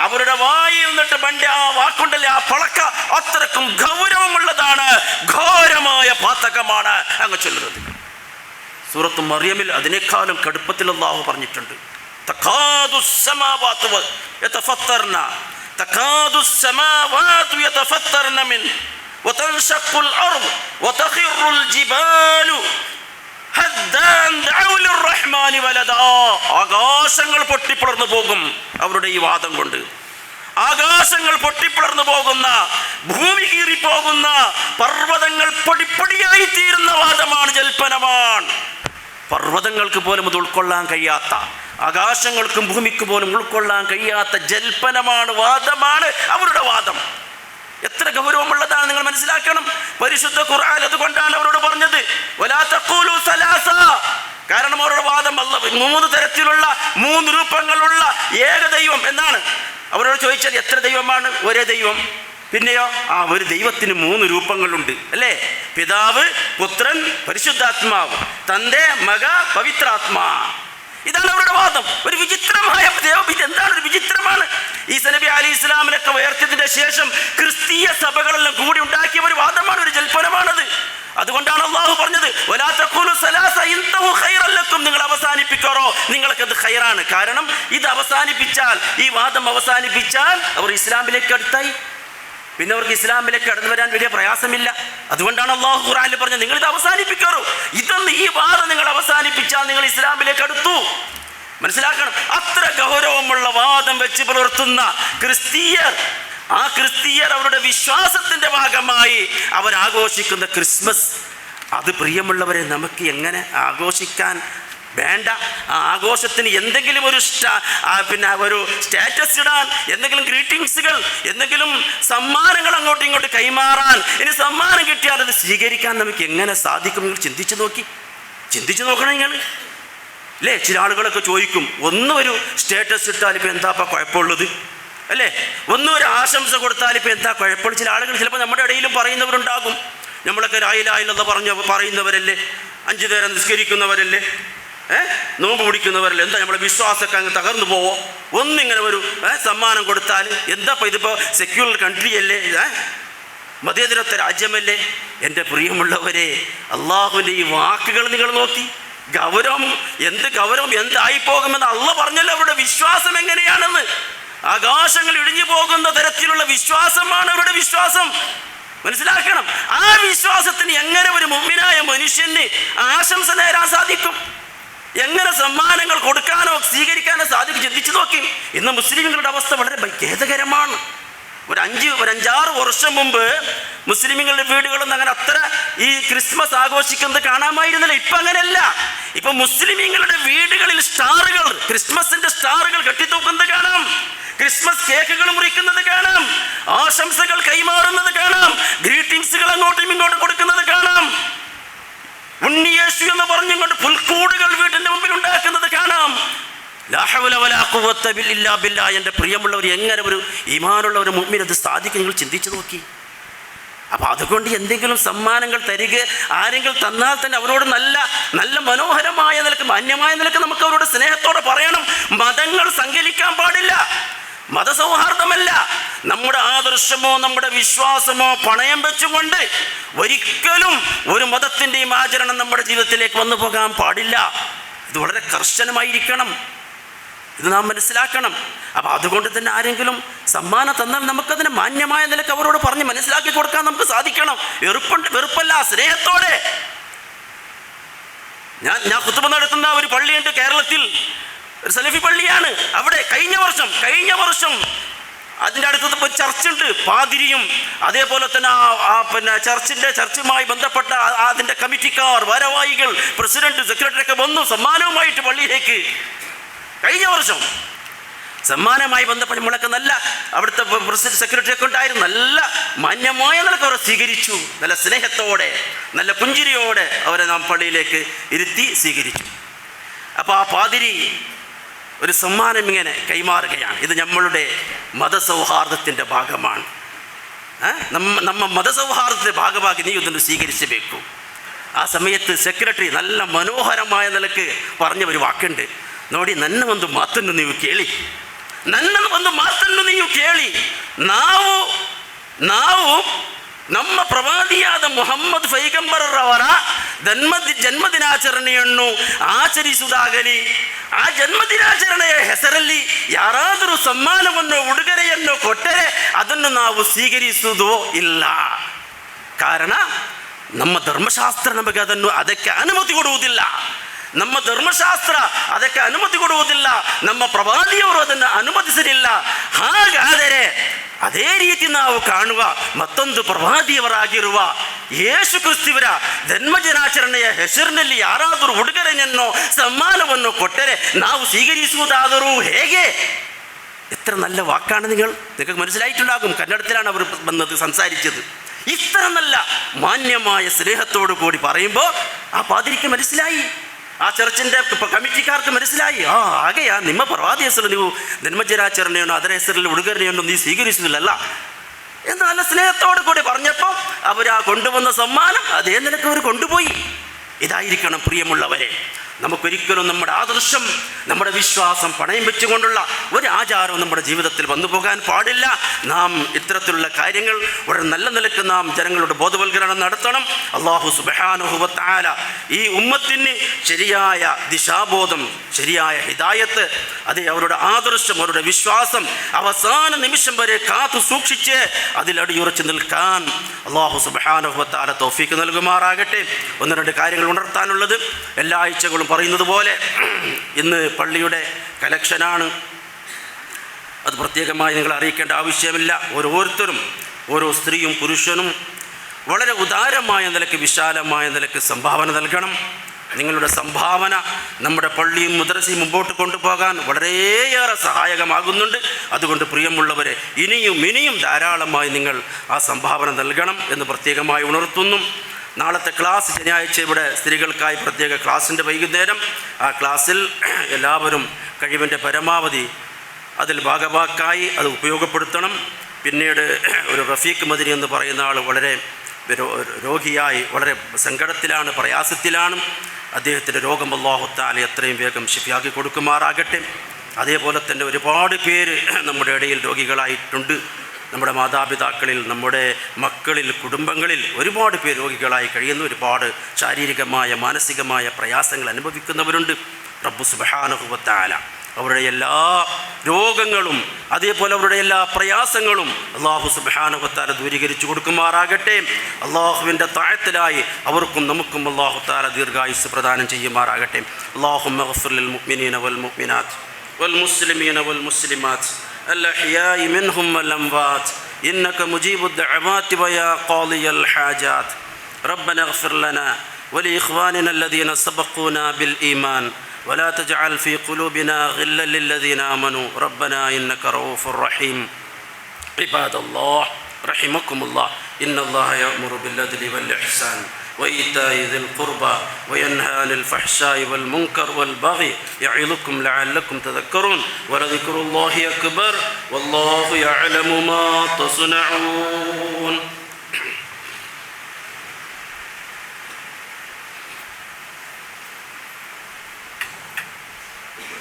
അവരുടെ വായിൽ നിന്നിട്ട് പണ്ട് ആ വാക്കുണ്ടല്ലേ, ആ പളക്ക അത്രക്കും ഗൗരവമുള്ളതാണ്, ഘോരമായ പാതകമാണ് അങ്ങ് ചൊല്ലുന്നത്. സൂറത്ത് മറിയമിൽ അതിനേക്കാളും കടുപ്പത്തിൽ അല്ലാഹു പറഞ്ഞിട്ടുണ്ട്. തഖാദു സ്സമാവാതു യതഫത്തർന തഖാദു സ്സമാവാതു യതഫത്തർന മിൻ വതൻശഖുൽ അർദ് വതഖിറുൽ ജിബാലു ഹദ്ദാൻ ദഅു ലിർറഹ്മാനി വലദാ. ആകാശങ്ങൾ പൊട്ടിപ്പിളർന്നു പോകും അവരുടെ ഈ വാദം കൊണ്ട്. ആകാശങ്ങൾ പൊട്ടിപ്പിളർന്നു പോകുന്ന, ഭൂമി കീറിപ്പോകുന്ന, പർവ്വതങ്ങൾ പൊടിപ്പൊടിയായി തീരുന്ന വാദമാണ്, ജൽപ്പനമാണ്. പർവ്വതങ്ങൾക്ക് പോലും അത് ഉൾക്കൊള്ളാൻ കഴിയാത്ത, ആകാശങ്ങൾക്കും ഭൂമിക്ക് പോലും ഉൾക്കൊള്ളാൻ കഴിയാത്ത ജൽപ്പനമാണ്, വാദമാണ് അവരുടെ വാദം. എത്ര ഗൗരവമുള്ളതാണ് നിങ്ങൾ മനസ്സിലാക്കണം. പരിശുദ്ധ ഖുർആൻ അതുകൊണ്ടാണ് അവരോട് പറഞ്ഞത് വലാ തഖൂലു സലാസ. കാരണം അവരുടെ വാദം മൂന്ന് തരത്തിലുള്ള, മൂന്ന് രൂപങ്ങളുള്ള ഏകദൈവം എന്നാണ്. അവരോട് ചോദിച്ചാൽ എത്ര ദൈവമാണ്? ഒരേ ദൈവം. പിന്നെയോ ഒരു ദൈവത്തിന് മൂന്ന് രൂപങ്ങളുണ്ട് അല്ലേ? പിതാവ്, പുത്രൻ, പരിശുദ്ധാത്മാവ്, തൻ്റെ മക, പവിത്രാത്മാ. ഇതാണ് അവരുടെ വാദം. ഒരു വിചിത്രമായ ദൈവം. എന്താണ് ഒരു വിചിത്രമാണ്. ഈസാ നബി അലൈഹി ഇസ്ലാമിനൊക്കെ ഉയർത്തിയതിന്റെ ശേഷം ക്രിസ്തീയ സഭകളെല്ലാം കൂടി ഉണ്ടാക്കിയ ഒരു വാദമാണ്, ഒരു ജൽപ്പനമാണത്. അതുകൊണ്ടാണ് അള്ളാഹു പറഞ്ഞത് വലാ തഖൂലു സലാസ ഇൻതഹു ഖൈറൻ ലക്കും. നിങ്ങൾ അവസാനിപ്പിക്കാറോ, നിങ്ങൾക്കത് ഖൈറാണ്. കാരണം ഇത് അവസാനിപ്പിച്ചാൽ, ഈ വാദം അവസാനിപ്പിച്ചാൽ അവർ ഇസ്ലാമിലേക്ക് അടുത്തായി. പിന്നെ അവർക്ക് ഇസ്ലാമിലേക്ക് കടന്നു വരാൻ വലിയ പ്രയാസമില്ല. അതുകൊണ്ടാണ് അള്ളാഹു ഖുർആനിൽ പറഞ്ഞത് നിങ്ങൾ ഇത് അവസാനിപ്പിക്കാറോ. ഈ വാദം നിങ്ങൾ അവസാനിപ്പിച്ചാൽ നിങ്ങൾ ഇസ്ലാമിലേക്ക് അടുത്തു. മനസ്സിലാക്കണം. അത്ര ഗൗരവമുള്ള വാദം വെച്ച് പുലർത്തുന്ന ക്രിസ്തീയർ, ആ ക്രിസ്തീയർ അവരുടെ വിശ്വാസത്തിന്റെ ഭാഗമായി അവരാഘോഷിക്കുന്ന ക്രിസ്മസ്, അത് പ്രിയമുള്ളവരെ നമുക്ക് എങ്ങനെ ആഘോഷിക്കാൻ വേണ്ട? ആ ആഘോഷത്തിന് എന്തെങ്കിലും ഒരു ഒരു സ്റ്റാറ്റസ് ഇടാൻ, എന്തെങ്കിലും ഗ്രീറ്റിംഗ്സുകൾ, എന്തെങ്കിലും സമ്മാനങ്ങൾ അങ്ങോട്ടും ഇങ്ങോട്ട് കൈമാറാൻ, ഇനി സമ്മാനം കിട്ടിയാൽ അത് സ്വീകരിക്കാൻ നമുക്ക് എങ്ങനെ സാധിക്കും? നിങ്ങൾ ചിന്തിച്ചു നോക്കണം നിങ്ങൾ അല്ലേ? ചില ആളുകളൊക്കെ ചോദിക്കും, ഒന്നും ഒരു സ്റ്റാറ്റസ് ഇട്ടാൽ ഇപ്പം എന്താ കുഴപ്പമുള്ളത് അല്ലേ? ഒന്നും ഒരു ആശംസ കൊടുത്താൽ ഇപ്പം എന്താ കുഴപ്പമുള്ളത്? ചില ആളുകൾ ചിലപ്പോൾ നമ്മുടെ ഇടയിലും പറയുന്നവരുണ്ടാകും. നമ്മളൊക്കെ ലാ ഇലാഹ ഇല്ലല്ലാഹ് പറയുന്നവരല്ലേ, 5 നേരം നിസ്കരിക്കുന്നവരല്ലേ, നോമ്പ് പിടിക്കുന്നവരല്ലേ, എന്താ നമ്മുടെ വിശ്വാസമൊക്കെ അങ്ങ് തകർന്നു പോവോ? ഒന്നിങ്ങനെ ഒരു സമ്മാനം കൊടുത്താൽ എന്താ? ഇപ്പം ഇതിപ്പോൾ സെക്യുലർ കൺട്രി അല്ലേ, മതേതരത്വ രാജ്യമല്ലേ? എൻ്റെ പ്രിയമുള്ളവരെ, അള്ളാഹുവിൻ്റെ ഈ വാക്കുകൾ നിങ്ങൾ നോക്കി. ഗൗരവം എന്തായിപ്പോകുമെന്ന് അള്ളാഹ് പറഞ്ഞല്ലോ. അവരുടെ വിശ്വാസം എങ്ങനെയാണെന്ന്. ആകാശങ്ങൾ ഇടിഞ്ഞു പോകുന്ന തരത്തിലുള്ള വിശ്വാസമാണ് അവരുടെ വിശ്വാസം. മനസ്സിലാക്കണം. ആ വിശ്വാസത്തിന് എങ്ങനെ ഒരു മുഅ്മിനായ മനുഷ്യന് ആശംസ നേരാൻ സാധിക്കും? എങ്ങനെ സമ്മാനങ്ങൾ കൊടുക്കാനോ സ്വീകരിക്കാനോ സാധിക്കും? ചിന്തിച്ചു നോക്കി. ഇന്ന് മുസ്ലിങ്ങളുടെ അവസ്ഥ വളരെ ഖേദകരമാണ്. ഒരു 5-6 വർഷം മുമ്പ് മുസ്ലിങ്ങളുടെ വീടുകളൊന്നും അങ്ങനെ അത്ര ഈ ക്രിസ്മസ് ആഘോഷിക്കുന്നത് കാണാമായിരുന്നില്ല. ഇപ്പം അങ്ങനെയല്ല. ഇപ്പം മുസ്ലിങ്ങളുടെ വീടുകളിൽ സ്റ്റാറുകൾ, ക്രിസ്മസിന്റെ സ്റ്റാറുകൾ കെട്ടിത്തൂക്കുന്നത് കാണാം. ക്രിസ്മസ് കേക്കുകൾ മുറിക്കുന്നത് കാണാം. ആശംസകൾ കൈമാറുന്നത് കാണാം. ഗ്രീറ്റിംഗ്സുകൾ അങ്ങോട്ടും ഇങ്ങോട്ടും കൊടുക്കുന്നത് കാണാം. ഉണ്ണിയേശു എന്ന് പറഞ്ഞുകൊണ്ട് പുൽക്കൂടുകൾ വീട്ടിന്റെ മുമ്പിൽ ഉണ്ടാക്കുന്നത് കാണാം. ലാ ഹൗല വലാ ഖുവത ഇല്ലാ ബില്ലാഹ്. എൻ്റെ പ്രിയമുള്ളവർ, എങ്ങനെ ഒരു ഈമാനുള്ള ഒരു മുഅ്മിൻ അത് സാധിക്കും? നിങ്ങൾ ചിന്തിച്ചു നോക്കി. അപ്പം അതുകൊണ്ട് എന്തെങ്കിലും സമ്മാനങ്ങൾ തരിക, ആരെങ്കിലും തന്നാൽ തന്നെ അവരോട് നല്ല മനോഹരമായ നിലക്ക്, മാന്യമായ നിലക്ക് നമുക്ക് അവരോട് സ്നേഹത്തോടെ പറയണം. മതങ്ങൾ സങ്കലിക്കാൻ പാടില്ല. മതസൗഹാർദ്ദമല്ല. നമ്മുടെ ആദർശമോ നമ്മുടെ വിശ്വാസമോ പണയം വെച്ചുകൊണ്ട് ഒരിക്കലും ഒരു മതത്തിൻ്റെയും ആചരണം നമ്മുടെ ജീവിതത്തിലേക്ക് വന്നു പോകാൻ പാടില്ല. ഇത് വളരെ കർശനമായിരിക്കണം. ഇത് നാം മനസ്സിലാക്കണം. അപ്പം അതുകൊണ്ട് തന്നെ ആരെങ്കിലും സമ്മാനം തന്നാൽ നമുക്കതിനെ മാന്യമായ നിലക്ക് അവരോട് പറഞ്ഞ് മനസ്സിലാക്കി കൊടുക്കാൻ നമുക്ക് സാധിക്കണം. വെറുപ്പല്ല, സ്നേഹത്തോടെ. ഞാൻ ഖുതുബ നടത്തുന്ന ഒരു പള്ളിയുണ്ട് കേരളത്തിൽ, ഒരു സലഫി പള്ളിയാണ്. അവിടെ കഴിഞ്ഞ വർഷം അതിൻ്റെ അടുത്ത് ചർച്ചുണ്ട്. പാതിരിയും അതേപോലെ തന്നെ ചർച്ചുമായി ബന്ധപ്പെട്ട അതിൻ്റെ കമ്മിറ്റിക്കാർ, ഭാരവാഹികൾ, പ്രസിഡന്റ്, സെക്രട്ടറി ഒക്കെ വന്നു സമ്മാനവുമായിട്ട് പള്ളിയിലേക്ക്. കഴിഞ്ഞ വർഷം സമ്മാനമായി ബന്ധപ്പെട്ട് നമ്മളൊക്കെ നല്ല അവിടുത്തെ പ്രസിഡന്റ്, സെക്രട്ടറി ഒക്കെ ഉണ്ടായിരുന്നു. നല്ല മാന്യമായ നിലക്ക് അവരെ സ്വീകരിച്ചു. നല്ല സ്നേഹത്തോടെ, നല്ല പുഞ്ചിരിയോടെ അവരെ നാം പള്ളിയിലേക്ക് ഇരുത്തി സ്വീകരിച്ചു. അപ്പോൾ ആ പാതിരി ഒരു സമ്മാനം ഇങ്ങനെ കൈമാറുകയാണ്. ഇത് നമ്മളുടെ മതസൗഹാർദ്ദത്തിൻ്റെ ഭാഗമാണ്. നമ്മ മതസൗഹാർദ്ദത്തിൻ്റെ ഭാഗമാക്കി നീ ഇതൊന്ന് സ്വീകരിച്ചു വെക്കൂ. ആ സമയത്ത് സെക്രട്ടറി നല്ല മനോഹരമായ നിലക്ക് പറഞ്ഞ ഒരു വാക്കുണ്ട്. ನೋಡಿ, ನನ್ನ ಒಂದು ಮಾತನ್ನು ನೀವು ಕೇಳಿ, ನಾವು ನಮ್ಮ ಪ್ರವಾದಿಯಾದ ಮುಹಮ್ಮದ್ ಪೈಗಂಬರರವರ ಜನ್ಮದಿನಾಚರಣೆಯನ್ನು ಆಚರಿಸುವುದಾಗಲಿ, ಆ ಜನ್ಮದಿನಾಚರಣೆಯ ಹೆಸರಲ್ಲಿ ಯಾರಾದರೂ ಸಮ್ಮಾನವನ್ನು ಉಡುಗೊರೆಯನ್ನು ಕೊಟ್ಟರೆ ಅದನ್ನು ನಾವು ಸ್ವೀಕರಿಸುವುದೋ ಇಲ್ಲ. ಕಾರಣ ನಮ್ಮ ಧರ್ಮಶಾಸ್ತ್ರ ನಮಗೆ ಅದಕ್ಕೆ ಅನುಮತಿ ಕೊಡುವುದಿಲ್ಲ. ನಮ್ಮ ಧರ್ಮಶಾಸ್ತ್ರ ಅದಕ್ಕೆ ಅನುಮತಿ ಕೊಡುವುದಿಲ್ಲ. ನಮ್ಮ ಪ್ರವಾದಿಯವರು ಅದನ್ನು ಅನುಮತಿಸಲಿಲ್ಲ. ಹಾಗಾದರೆ ಅದೇ ರೀತಿ ನಾವು ಕಾಣುವ ಮತ್ತೊಂದು ಪ್ರವಾದಿಯವರಾಗಿರುವ ಯೇಸು ಕ್ರಿಸ್ತುವಿನ ಜನ್ಮದಿನಾಚರಣೆಯ ಹೆಸರಿನಲ್ಲಿ ಯಾರಾದರೂ ಉಡುಗೊರೆಯನ್ನು ಸಮ್ಮಾನವನ್ನು ಕೊಟ್ಟರೆ ನಾವು സ്വീകരിಸುವುದಾದರೂ ಹೇಗೆ? എത്ര നല്ല വാക്കാണ് നിങ്ങൾക്ക് മനസ്സിലായിട്ടുണ്ടാകും. കന്നഡത്തിലാണ് അവർ വന്നത് സംസാരിച്ചത്. ഇത്ര നല്ല മാന്യമായ സ്നേഹത്തോടു കൂടി പറയുമ്പോൾ ആ പാതിരിക്ക് മനസ്സിലായി, ആ ചർച്ചിൻ്റെ കമ്മിറ്റിക്കാർക്ക് മനസ്സിലായി, ആകെയാ ನಿಮ್ಮ ಪ್ರವಾದಿ ಹೆಸರು ನೀವು ಜನ್ಮದಿನಾಚರಣೆಯನ್ನು ಅದರ ಹೆಸರಲ್ಲಿ ಉಡುಗೊರೆಯನ್ನು ನೀವು ಸ್ವೀകരിಸುವುದಿಲ್ಲಲ್ಲ എന്ന് നല്ല സ്നേഹത്തോടു കൂടി പറഞ്ഞപ്പോൾ അവർ ആ കൊണ്ടുവന്ന സമ്മാനം അതേ നിലക്ക് അവർ കൊണ്ടുപോയി. ഇതായിരിക്കണം പ്രിയമുള്ളവരെ, നമുക്കൊരിക്കലും നമ്മുടെ ആദർശം, നമ്മുടെ വിശ്വാസം പണയം വെച്ചുകൊണ്ടുള്ള ഒരു ആചാരവും നമ്മുടെ ജീവിതത്തിൽ വന്നു പോകാൻ പാടില്ല. നാം ഇത്തരത്തിലുള്ള കാര്യങ്ങൾ വളരെ നല്ല നിലക്ക് നാം ജനങ്ങളുടെ ബോധവൽക്കരണം നടത്തണം. അല്ലാഹു സുബ്ഹാനഹു വ തആല ഈ ഉമ്മത്തിന് ശരിയായ ദിശാബോധം, ശരിയായ ഹിദായത്ത്, അത് അവരുടെ ആദർശം, അവരുടെ വിശ്വാസം അവസാന നിമിഷം വരെ കാത്തു സൂക്ഷിച്ച് അതിലടിയുറച്ച് നിൽക്കാൻ അല്ലാഹു സുബ്ഹാനഹു വ തആല തൗഫീഖ് നൽകുമാറാകട്ടെ. ഒന്ന് രണ്ട് കാര്യങ്ങൾ ഉണർത്താനുള്ളത്, എല്ലാ ആഴ്ചകളും പറയുന്നത് പോലെ ഇന്ന് പള്ളിയുടെ കലക്ഷനാണ്. അത് പ്രത്യേകമായി നിങ്ങൾ അറിയിക്കേണ്ട ആവശ്യമില്ല. ഓരോരുത്തരും, ഓരോ സ്ത്രീയും പുരുഷനും വളരെ ഉദാരമായ നിലയ്ക്ക്, വിശാലമായ നിലയ്ക്ക് സംഭാവന നൽകണം. നിങ്ങളുടെ സംഭാവന നമ്മുടെ പള്ളിയും മദ്രസയും മുമ്പോട്ട് കൊണ്ടുപോകാൻ വളരെയേറെ സഹായകമാകുന്നുണ്ട്. അതുകൊണ്ട് പ്രിയമുള്ളവരെ, ഇനിയും ധാരാളമായി നിങ്ങൾ ആ സംഭാവന നൽകണം എന്ന് പ്രത്യേകമായി ഉണർത്തുന്നു. നാളത്തെ ക്ലാസ് ശനിയാഴ്ച ഇവിടെ സ്ത്രീകൾക്കായി പ്രത്യേക ക്ലാസ്സിൻ്റെ വൈകുന്നേരം. ആ ക്ലാസ്സിൽ എല്ലാവരും കഴിവിൻ്റെ പരമാവധി അതിൽ ഭാഗവാക്കായി അത് ഉപയോഗപ്പെടുത്തണം. പിന്നീട് ഒരു റഫീഖ് മദനി എന്ന് പറയുന്ന ആൾ വളരെ രോഗിയായി വളരെ സങ്കടത്തിലാണ്, പ്രയാസത്തിലാണ്. അദ്ദേഹത്തിൻ്റെ രോഗം അല്ലാഹു തആല എത്രയും വേഗം ശിഫയാക്കി കൊടുക്കുമാറാകട്ടെ. അതേപോലെ തന്നെ ഒരുപാട് പേര് നമ്മുടെ ഇടയിൽ രോഗികളായിട്ടുണ്ട്. നമ്മുടെ മാതാപിതാക്കളിൽ, നമ്മുടെ മക്കളിൽ, കുടുംബങ്ങളിൽ ഒരുപാട് പേര് രോഗികളായി കഴിയുന്നു. ഒരുപാട് ശാരീരികമായ മാനസികമായ പ്രയാസങ്ങൾ അനുഭവിക്കുന്നവരുണ്ട്. റബ്ബ് സുബ്ഹാനഹു വ തആല അവരുടെ എല്ലാ രോഗങ്ങളും അതേപോലെ അവരുടെ എല്ലാ പ്രയാസങ്ങളും അല്ലാഹു സുബ്ഹാനഹു വ തആല ദൂരീകരിച്ചു കൊടുക്കുമാറാകട്ടെ. അല്ലാഹുവിൻ്റെ തഅത്തിലായി അവർക്കും നമുക്കും അല്ലാഹു തആല ദീർഘായുസ്സ് പ്രദാനം ചെയ്യുമാറാകട്ടെ. അല്ലാഹുമ്മ ഗ്ഫിർ ലിൽ മുഅ്മിനീന വൽ മുഅ്മിനാത്ത് വൽ മുസ്ലിമീന വൽ മുസ്ലിമാത്ത് الأحياء منهم والأموات إنك مجيب الدعوات ويا قاضي الحاجات. ربنا اغفر لنا ولإخواننا الذين سبقونا بالإيمان ولا تجعل في قلوبنا غلا للذين آمنوا ربنا إنك رؤوف رحيم. عباد الله رحمكم الله، إن الله يأمر بالعدل والإحسان وإيتاء ذي القربى وينهى عن الفحشاء والمنكر والبغي يعظكم لعلكم تذكرون ولذكر الله أكبر والله يعلم ما تصنعون.